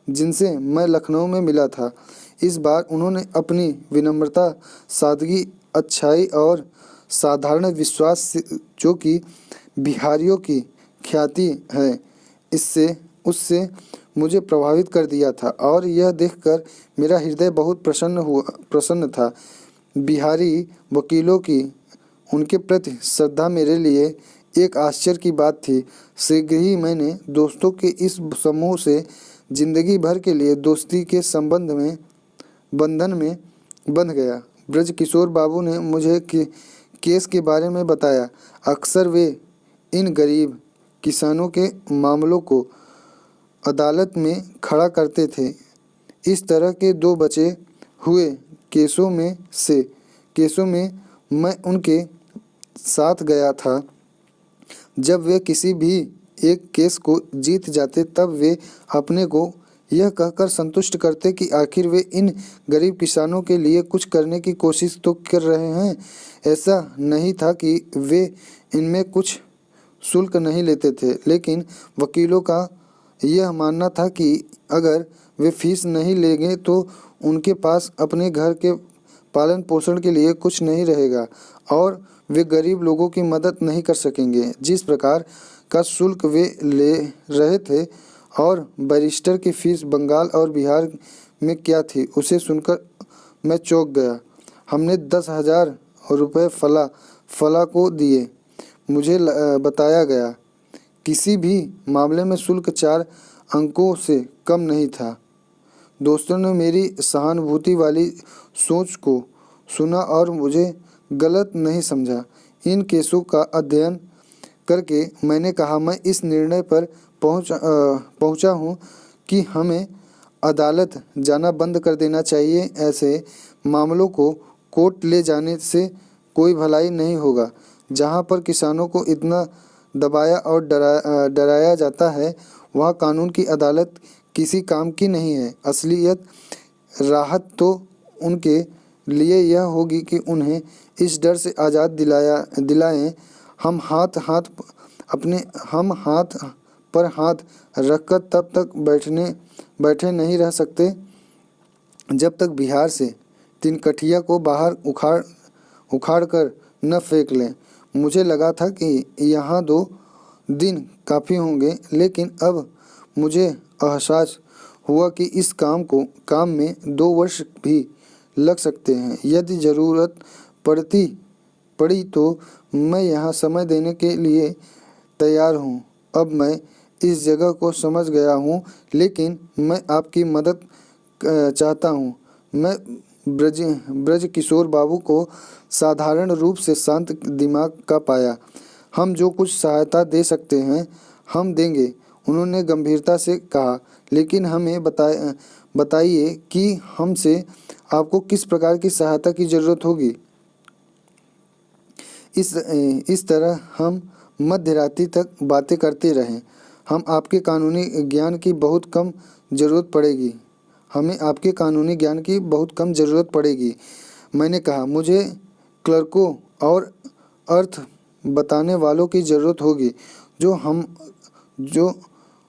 जिनसे मैं लखनऊ में मिला था। इस बार उन्होंने अपनी विनम्रता, सादगी, अच्छाई और साधारण विश्वास से, जो कि बिहारियों की ख्याति है, उससे मुझे प्रभावित कर दिया था और यह देखकर मेरा हृदय बहुत प्रसन्न था। बिहारी वकीलों की उनके प्रति श्रद्धा मेरे लिए एक आश्चर्य की बात थी। शीघ्र ही मैंने दोस्तों के इस समूह से जिंदगी भर के लिए दोस्ती के बंधन में बंध गया। ब्रज किशोर बाबू ने मुझे केस के बारे में बताया। अक्सर वे इन गरीब किसानों के मामलों को अदालत में खड़ा करते थे। इस तरह के 2 बचे हुए केसों में मैं उनके साथ गया था। जब वे किसी भी एक केस को जीत जाते, तब वे अपने को यह कहकर संतुष्ट करते कि आखिर वे इन गरीब किसानों के लिए कुछ करने की कोशिश तो कर रहे हैं। ऐसा नहीं था कि वे इनमें कुछ शुल्क नहीं लेते थे, लेकिन वकीलों का यह मानना था कि अगर वे फीस नहीं लेंगे तो उनके पास अपने घर के पालन पोषण के लिए कुछ नहीं रहेगा और वे गरीब लोगों की मदद नहीं कर सकेंगे। जिस प्रकार का शुल्क वे ले रहे थे और बैरिस्टर की फीस बंगाल और बिहार में क्या थी, उसे सुनकर मैं चौंक गया। हमने 10,000 रुपये फला को दिए। मुझे बताया गया किसी भी मामले में शुल्क 4 अंकों से कम नहीं था। दोस्तों ने मेरी सहानुभूति वाली सोच को सुना और मुझे गलत नहीं समझा। इन केसों का अध्ययन करके मैंने कहा, मैं इस निर्णय पर पहुंचा हूं कि हमें अदालत जाना बंद कर देना चाहिए। ऐसे मामलों को कोर्ट ले जाने से कोई भलाई नहीं होगा। जहां पर किसानों को इतना दबाया और डराया जाता है, वहाँ कानून की अदालत किसी काम की नहीं है। असलियत राहत तो उनके लिए यह होगी कि उन्हें इस डर से आज़ाद दिलाएं। हम हाथ पर हाथ रखकर तब तक बैठे नहीं रह सकते जब तक बिहार से तिनकठिया को बाहर उखाड़ कर न फेंक लें। मुझे लगा था कि यहाँ 2 दिन काफ़ी होंगे, लेकिन अब मुझे एहसास हुआ कि इस काम में 2 वर्ष भी लग सकते हैं। यदि ज़रूरत पड़ी तो मैं यहाँ समय देने के लिए तैयार हूँ। अब मैं इस जगह को समझ गया हूँ, लेकिन मैं आपकी मदद चाहता हूँ। मैं ब्रज किशोर बाबू को साधारण रूप से शांत दिमाग का पाया। हम जो कुछ सहायता दे सकते हैं हम देंगे, उन्होंने गंभीरता से कहा। लेकिन हमें बताइए कि हमसे आपको किस प्रकार की सहायता की ज़रूरत होगी। इस तरह हम मध्य रात्रि तक बातें करते रहें। हमें आपके कानूनी ज्ञान की बहुत कम ज़रूरत पड़ेगी। मैंने कहा, मुझे क्लर्कों और अर्थ बताने वालों की ज़रूरत होगी जो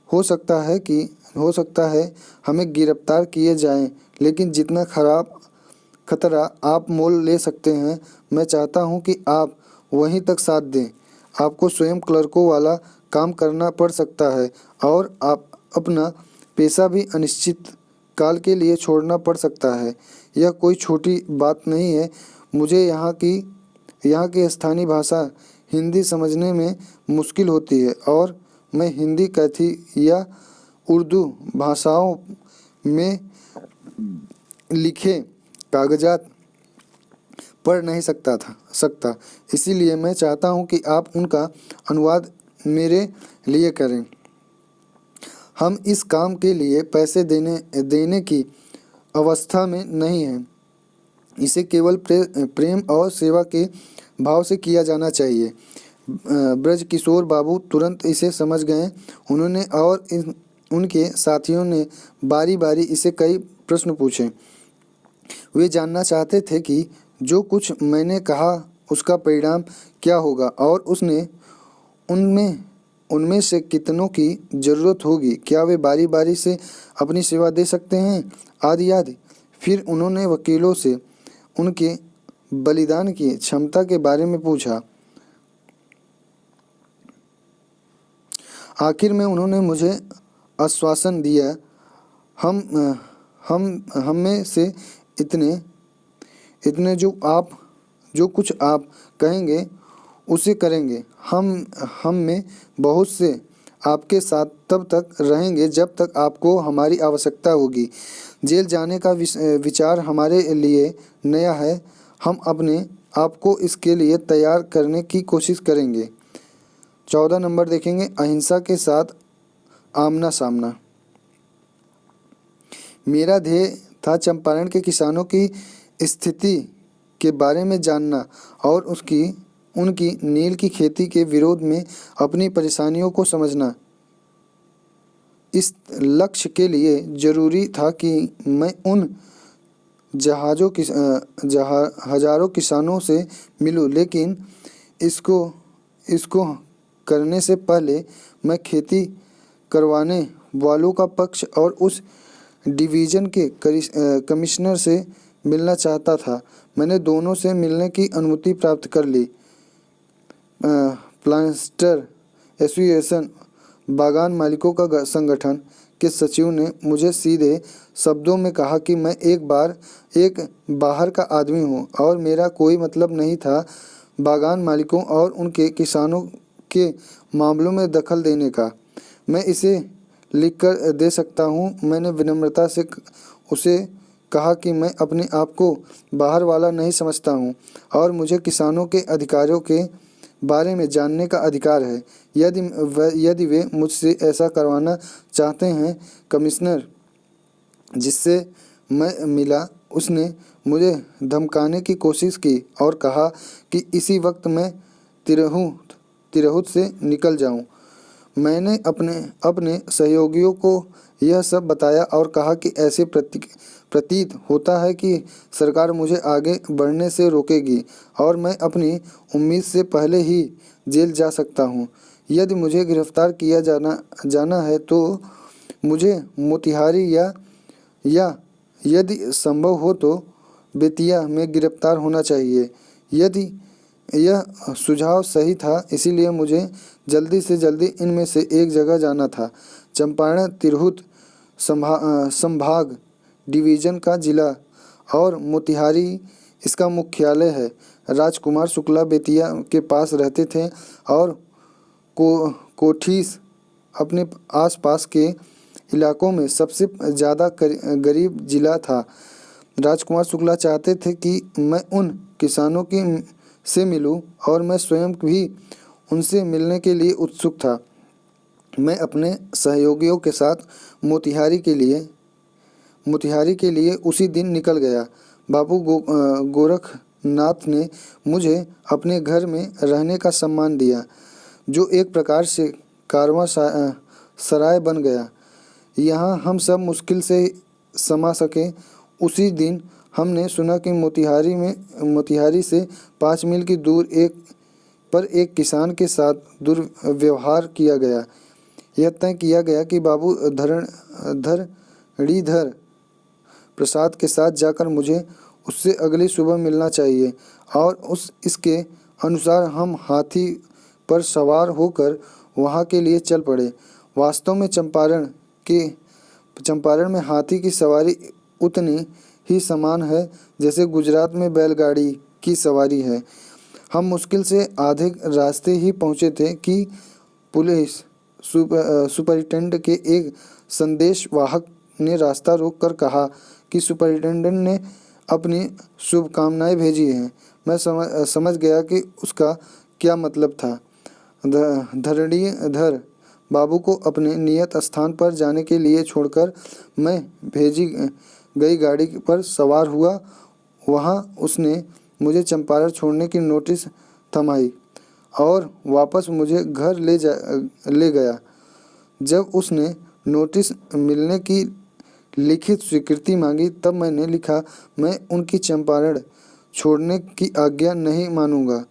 हो सकता है हमें गिरफ्तार किए जाएं, लेकिन जितना खतरा आप मोल ले सकते हैं। मैं चाहता हूं कि आप वहीं तक साथ दें। आपको स्वयं क्लर्कों वाला काम करना पड़ सकता है और आप अपना पेशा भी अनिश्चित काल के लिए छोड़ना पड़ सकता है। यह कोई छोटी बात नहीं है। मुझे यहाँ की स्थानीय भाषा हिंदी समझने में मुश्किल होती है और मैं हिंदी, कैथी या उर्दू भाषाओं में लिखे कागजात पढ़ नहीं सकता। इसीलिए मैं चाहता हूँ कि आप उनका अनुवाद मेरे लिए करें। हम इस काम के लिए पैसे देने की अवस्था में नहीं हैं। इसे केवल प्रेम और सेवा के भाव से किया जाना चाहिए। ब्रजकिशोर बाबू तुरंत इसे समझ गए। उन्होंने और उनके साथियों ने बारी-बारी इसे कई प्रश्न पूछे। वे जानना चाहते थे कि जो कुछ मैंने कहा उसका परिणाम क्या होगा और उनमें से कितनों की ज़रूरत होगी। क्या वे बारी-बारी से अपनी सेवा दे सकते हैं, आदि आदि। फिर उन्होंने वकीलों से उनके बलिदान की क्षमता के बारे में पूछा। आखिर में उन्होंने मुझे आश्वासन दिया, हम में से इतने जो कुछ आप कहेंगे उसे करेंगे। हम में बहुत से आपके साथ तब तक रहेंगे जब तक आपको हमारी आवश्यकता होगी। जेल जाने का विचार हमारे लिए नया है। हम अपने आप को इसके लिए तैयार करने की कोशिश करेंगे। 14 नंबर देखेंगे, अहिंसा के साथ आमना सामना। मेरा ध्येय था चंपारण के किसानों की स्थिति के बारे में जानना और उनकी नील की खेती के विरोध में अपनी परेशानियों को समझना। इस लक्ष्य के लिए जरूरी था कि मैं उन हजारों किसानों से मिलूं, लेकिन इसको करने से पहले मैं खेती करवाने वालों का पक्ष और उस डिवीज़न के कमिश्नर से मिलना चाहता था। मैंने दोनों से मिलने की अनुमति प्राप्त कर ली। प्लांटर एसोसिएशन बागान मालिकों का संगठन के सचिव ने मुझे सीधे शब्दों में कहा कि मैं एक बाहर का आदमी हूं और मेरा कोई मतलब नहीं था बागान मालिकों और उनके किसानों के मामलों में दखल देने का। मैं इसे लिखकर दे सकता हूं। मैंने विनम्रता से उसे कहा कि मैं अपने आप को बाहर वाला नहीं समझता हूं और मुझे किसानों के अधिकारों के बारे में जानने का अधिकार है। यदि वे मुझसे ऐसा करवाना चाहते हैं। कमिश्नर जिससे मैं मिला उसने मुझे धमकाने की कोशिश की और कहा कि इसी वक्त मैं तिरहुत से निकल जाऊं। मैंने अपने सहयोगियों को यह सब बताया और कहा कि ऐसे प्रतीत होता है कि सरकार मुझे आगे बढ़ने से रोकेगी और मैं अपनी उम्मीद से पहले ही जेल जा सकता हूं। यदि मुझे गिरफ्तार किया जाना है तो मुझे मोतिहारी या यदि संभव हो तो बेतिया में गिरफ्तार होना चाहिए। यदि यह सुझाव सही था, इसीलिए मुझे जल्दी से जल्दी इनमें से एक जगह जाना था। चंपारण तिरहुत संभाग डिवीज़न का जिला और मोतिहारी इसका मुख्यालय है। राजकुमार शुक्ला बेतिया के पास रहते थे और कोठीस अपने आसपास के इलाकों में सबसे ज़्यादा गरीब जिला था। राजकुमार शुक्ला चाहते थे कि मैं उन किसानों से मिलूं और मैं स्वयं भी उनसे मिलने के लिए उत्सुक था। मैं अपने सहयोगियों के साथ मोतिहारी के लिए उसी दिन निकल गया। बाबू गोरखनाथ ने मुझे अपने घर में रहने का सम्मान दिया, जो एक प्रकार से कारवां सराय बन गया। यहाँ हम सब मुश्किल से समा सके। उसी दिन हमने सुना कि मोतिहारी से 5 मील की दूर एक किसान के साथ दुर्व्यवहार किया गया। यह तय किया गया कि बाबू धरणीधर प्रसाद के साथ जाकर मुझे उससे अगली सुबह मिलना चाहिए और इसके अनुसार हम हाथी पर सवार होकर वहाँ के लिए चल पड़े। वास्तव में चंपारण में हाथी की सवारी उतनी ही समान है जैसे गुजरात में बैलगाड़ी की सवारी है। हम मुश्किल से आधे रास्ते ही पहुँचे थे कि पुलिस सुपरिटेंडेंट के एक संदेशवाहक ने रास्ता रोककर कहा कि सुपरिटेंडेंट ने अपनी शुभकामनाएं भेजी हैं। मैं समझ गया कि उसका क्या मतलब था। धरणीधर बाबू को अपने नियत स्थान पर जाने के लिए छोड़कर मैं भेजी गई गाड़ी पर सवार हुआ। वहाँ उसने मुझे चंपारण छोड़ने की नोटिस थमाई और वापस मुझे घर ले गया। जब उसने नोटिस मिलने की लिखित स्वीकृति मांगी तब मैंने लिखा, मैं उनकी चंपारण छोड़ने की आज्ञा नहीं मानूंगा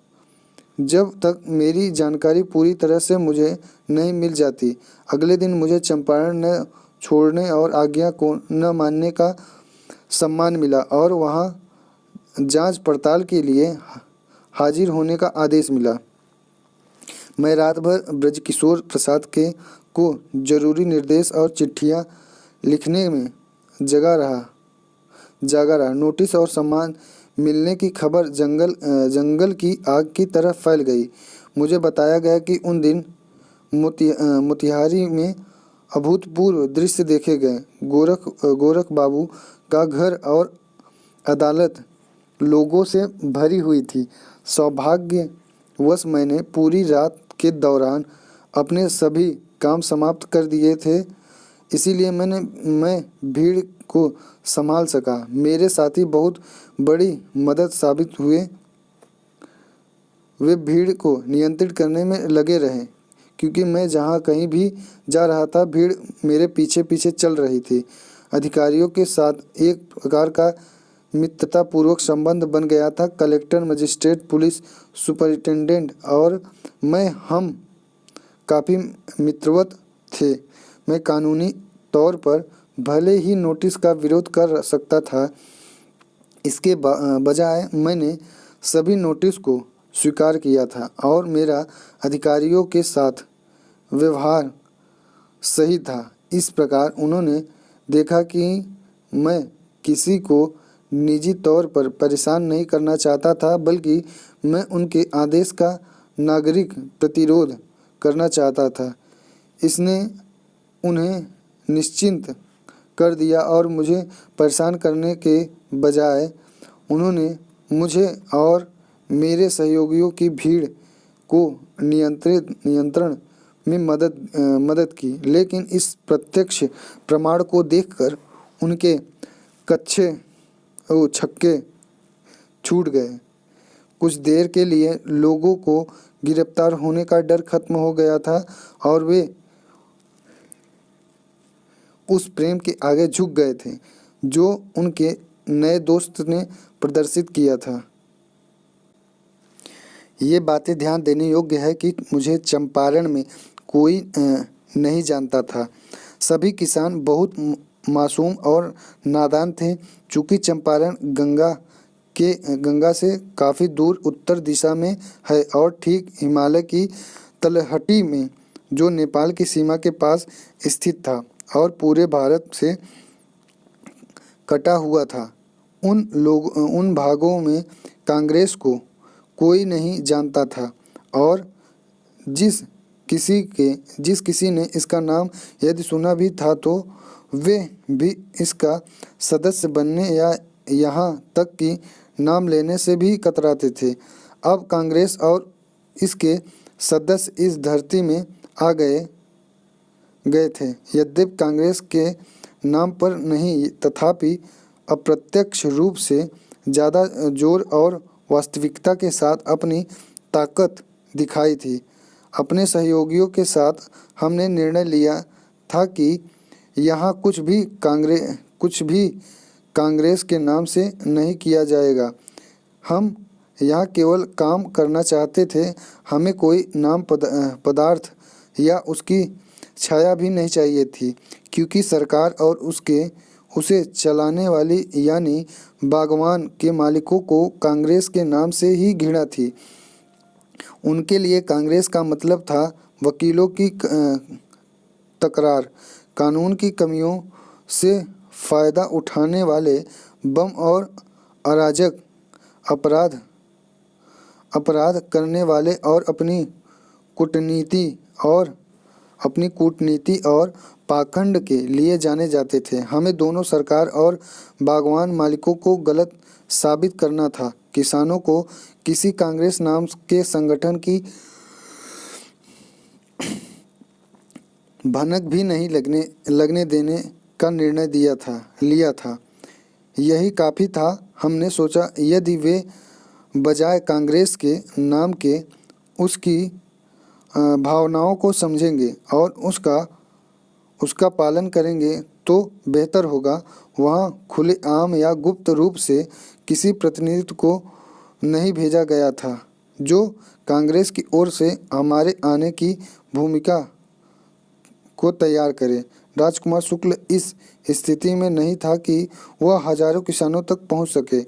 जब तक मेरी जानकारी पूरी तरह से मुझे नहीं मिल जाती। अगले दिन मुझे चंपारण न छोड़ने और आज्ञा को न मानने का सम्मान मिला और वहाँ जांच पड़ताल के लिए हाजिर होने का आदेश मिला। मैं रात भर ब्रजकिशोर प्रसाद को जरूरी निर्देश और चिट्ठियाँ लिखने में जागा रहा। नोटिस और सम्मान मिलने की खबर जंगल की आग की तरह फैल गई। मुझे बताया गया कि उन दिन मोतिहारी में अभूतपूर्व दृश्य देखे गए। गोरख बाबू का घर और अदालत लोगों से भरी हुई थी। सौभाग्यवश मैंने पूरी रात के दौरान अपने सभी काम समाप्त कर दिए थे, इसीलिए मैं भीड़ को संभाल सका। मेरे साथी बहुत बड़ी मदद साबित हुए। वे भीड़ को नियंत्रित करने में लगे रहे क्योंकि मैं जहाँ कहीं भी जा रहा था भीड़ मेरे पीछे पीछे चल रही थी। अधिकारियों के साथ एक प्रकार का मित्रतापूर्वक संबंध बन गया था। कलेक्टर, मजिस्ट्रेट, पुलिस सुपरिटेंडेंट और हम काफ़ी मित्रवत थे। मैं कानूनी तौर पर भले ही नोटिस का विरोध कर सकता था, इसके बजाय मैंने सभी नोटिस को स्वीकार किया था और मेरा अधिकारियों के साथ व्यवहार सही था। इस प्रकार उन्होंने देखा कि मैं किसी को निजी तौर पर परेशान नहीं करना चाहता था, बल्कि मैं उनके आदेश का नागरिक प्रतिरोध करना चाहता था। इसने उन्हें निश्चिंत कर दिया और मुझे परेशान करने के बजाय उन्होंने मुझे और मेरे सहयोगियों की भीड़ को नियंत्रण में मदद की। लेकिन इस प्रत्यक्ष प्रमाण को देखकर उनके छक्के छूट गए। कुछ देर के लिए लोगों को गिरफ्तार होने का डर खत्म हो गया था और वे उस प्रेम के आगे झुक गए थे जो उनके नए दोस्त ने प्रदर्शित किया था। ये बातें ध्यान देने योग्य है कि मुझे चंपारण में कोई नहीं जानता था। सभी किसान बहुत मासूम और नादान थे। चूँकि चंपारण गंगा से काफ़ी दूर उत्तर दिशा में है और ठीक हिमालय की तलहटी में जो नेपाल की सीमा के पास स्थित था और पूरे भारत से कटा हुआ था, उन भागों में कांग्रेस को कोई नहीं जानता था और जिस किसी ने इसका नाम यदि सुना भी था तो वे भी इसका सदस्य बनने या यहाँ तक कि नाम लेने से भी कतराते थे। अब कांग्रेस और इसके सदस्य इस धरती में आ गए थे। यद्यपि कांग्रेस के नाम पर नहीं, तथापि अप्रत्यक्ष रूप से ज़्यादा जोर और वास्तविकता के साथ अपनी ताकत दिखाई थी। अपने सहयोगियों के साथ हमने निर्णय लिया था कि यहाँ कुछ भी कांग्रेस के नाम से नहीं किया जाएगा। हम यहाँ केवल काम करना चाहते थे, हमें कोई नाम पदार्थ या उसकी छाया भी नहीं चाहिए थी, क्योंकि सरकार और उसे चलाने वाली यानी बागवान के मालिकों को कांग्रेस के नाम से ही घृणा थी। उनके लिए कांग्रेस का मतलब था वकीलों की तकरार, कानून की कमियों से फ़ायदा उठाने वाले बम और अराजक अपराध करने वाले और अपनी कूटनीति और पाखंड के लिए जाने जाते थे। हमें दोनों सरकार और बागवान मालिकों को गलत साबित करना था। किसानों को किसी कांग्रेस नाम के संगठन की भनक भी नहीं लगने देने का निर्णय लिया था। यही काफ़ी था। हमने सोचा यदि वे बजाय कांग्रेस के नाम के उसकी भावनाओं को समझेंगे और उसका पालन करेंगे तो बेहतर होगा। वहाँ खुलेआम या गुप्त रूप से किसी प्रतिनिधि को नहीं भेजा गया था जो कांग्रेस की ओर से हमारे आने की भूमिका को तैयार करे। राजकुमार शुक्ल इस स्थिति में नहीं था कि वह हजारों किसानों तक पहुंच सके।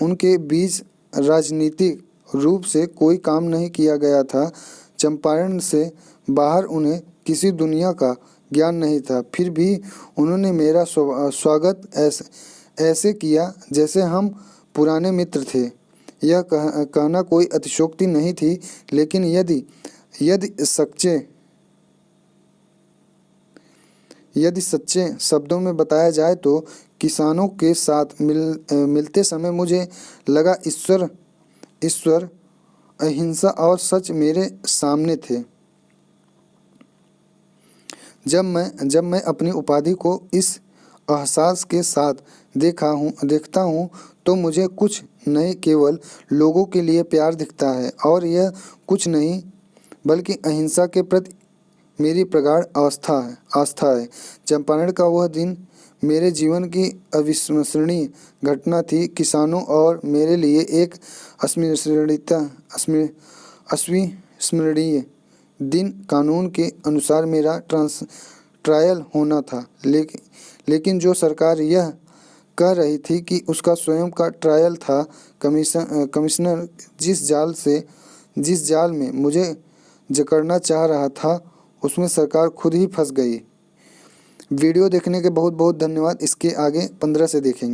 उनके बीच राजनीतिक रूप से कोई काम नहीं किया गया था। चंपारण से बाहर उन्हें किसी दुनिया का ज्ञान नहीं था। फिर भी उन्होंने मेरा स्वागत ऐसे किया जैसे हम पुराने मित्र थे। यह कहना कोई अतिशयोक्ति नहीं थी, लेकिन यदि सच्चे शब्दों में बताया जाए तो किसानों के साथ मिलते समय मुझे लगा ईश्वर अहिंसा और सच मेरे सामने थे। जब मैं अपनी उपाधि को इस एहसास के साथ देखता हूँ तो मुझे कुछ नहीं, केवल लोगों के लिए प्यार दिखता है, और यह कुछ नहीं बल्कि अहिंसा के प्रति मेरी प्रगाढ़ आस्था है। चंपारण का वह दिन मेरे जीवन की अविस्मरणीय घटना थी। किसानों और मेरे लिए एक अविस्मरणीय दिन। कानून के अनुसार मेरा ट्रायल होना था, लेकिन जो सरकार यह कह रही थी कि उसका स्वयं का ट्रायल था। कमिश्नर जिस जाल में मुझे जकड़ना चाह रहा था, उसमें सरकार खुद ही फंस गई। वीडियो देखने के बहुत बहुत धन्यवाद। इसके आगे 15 से देखेंगे।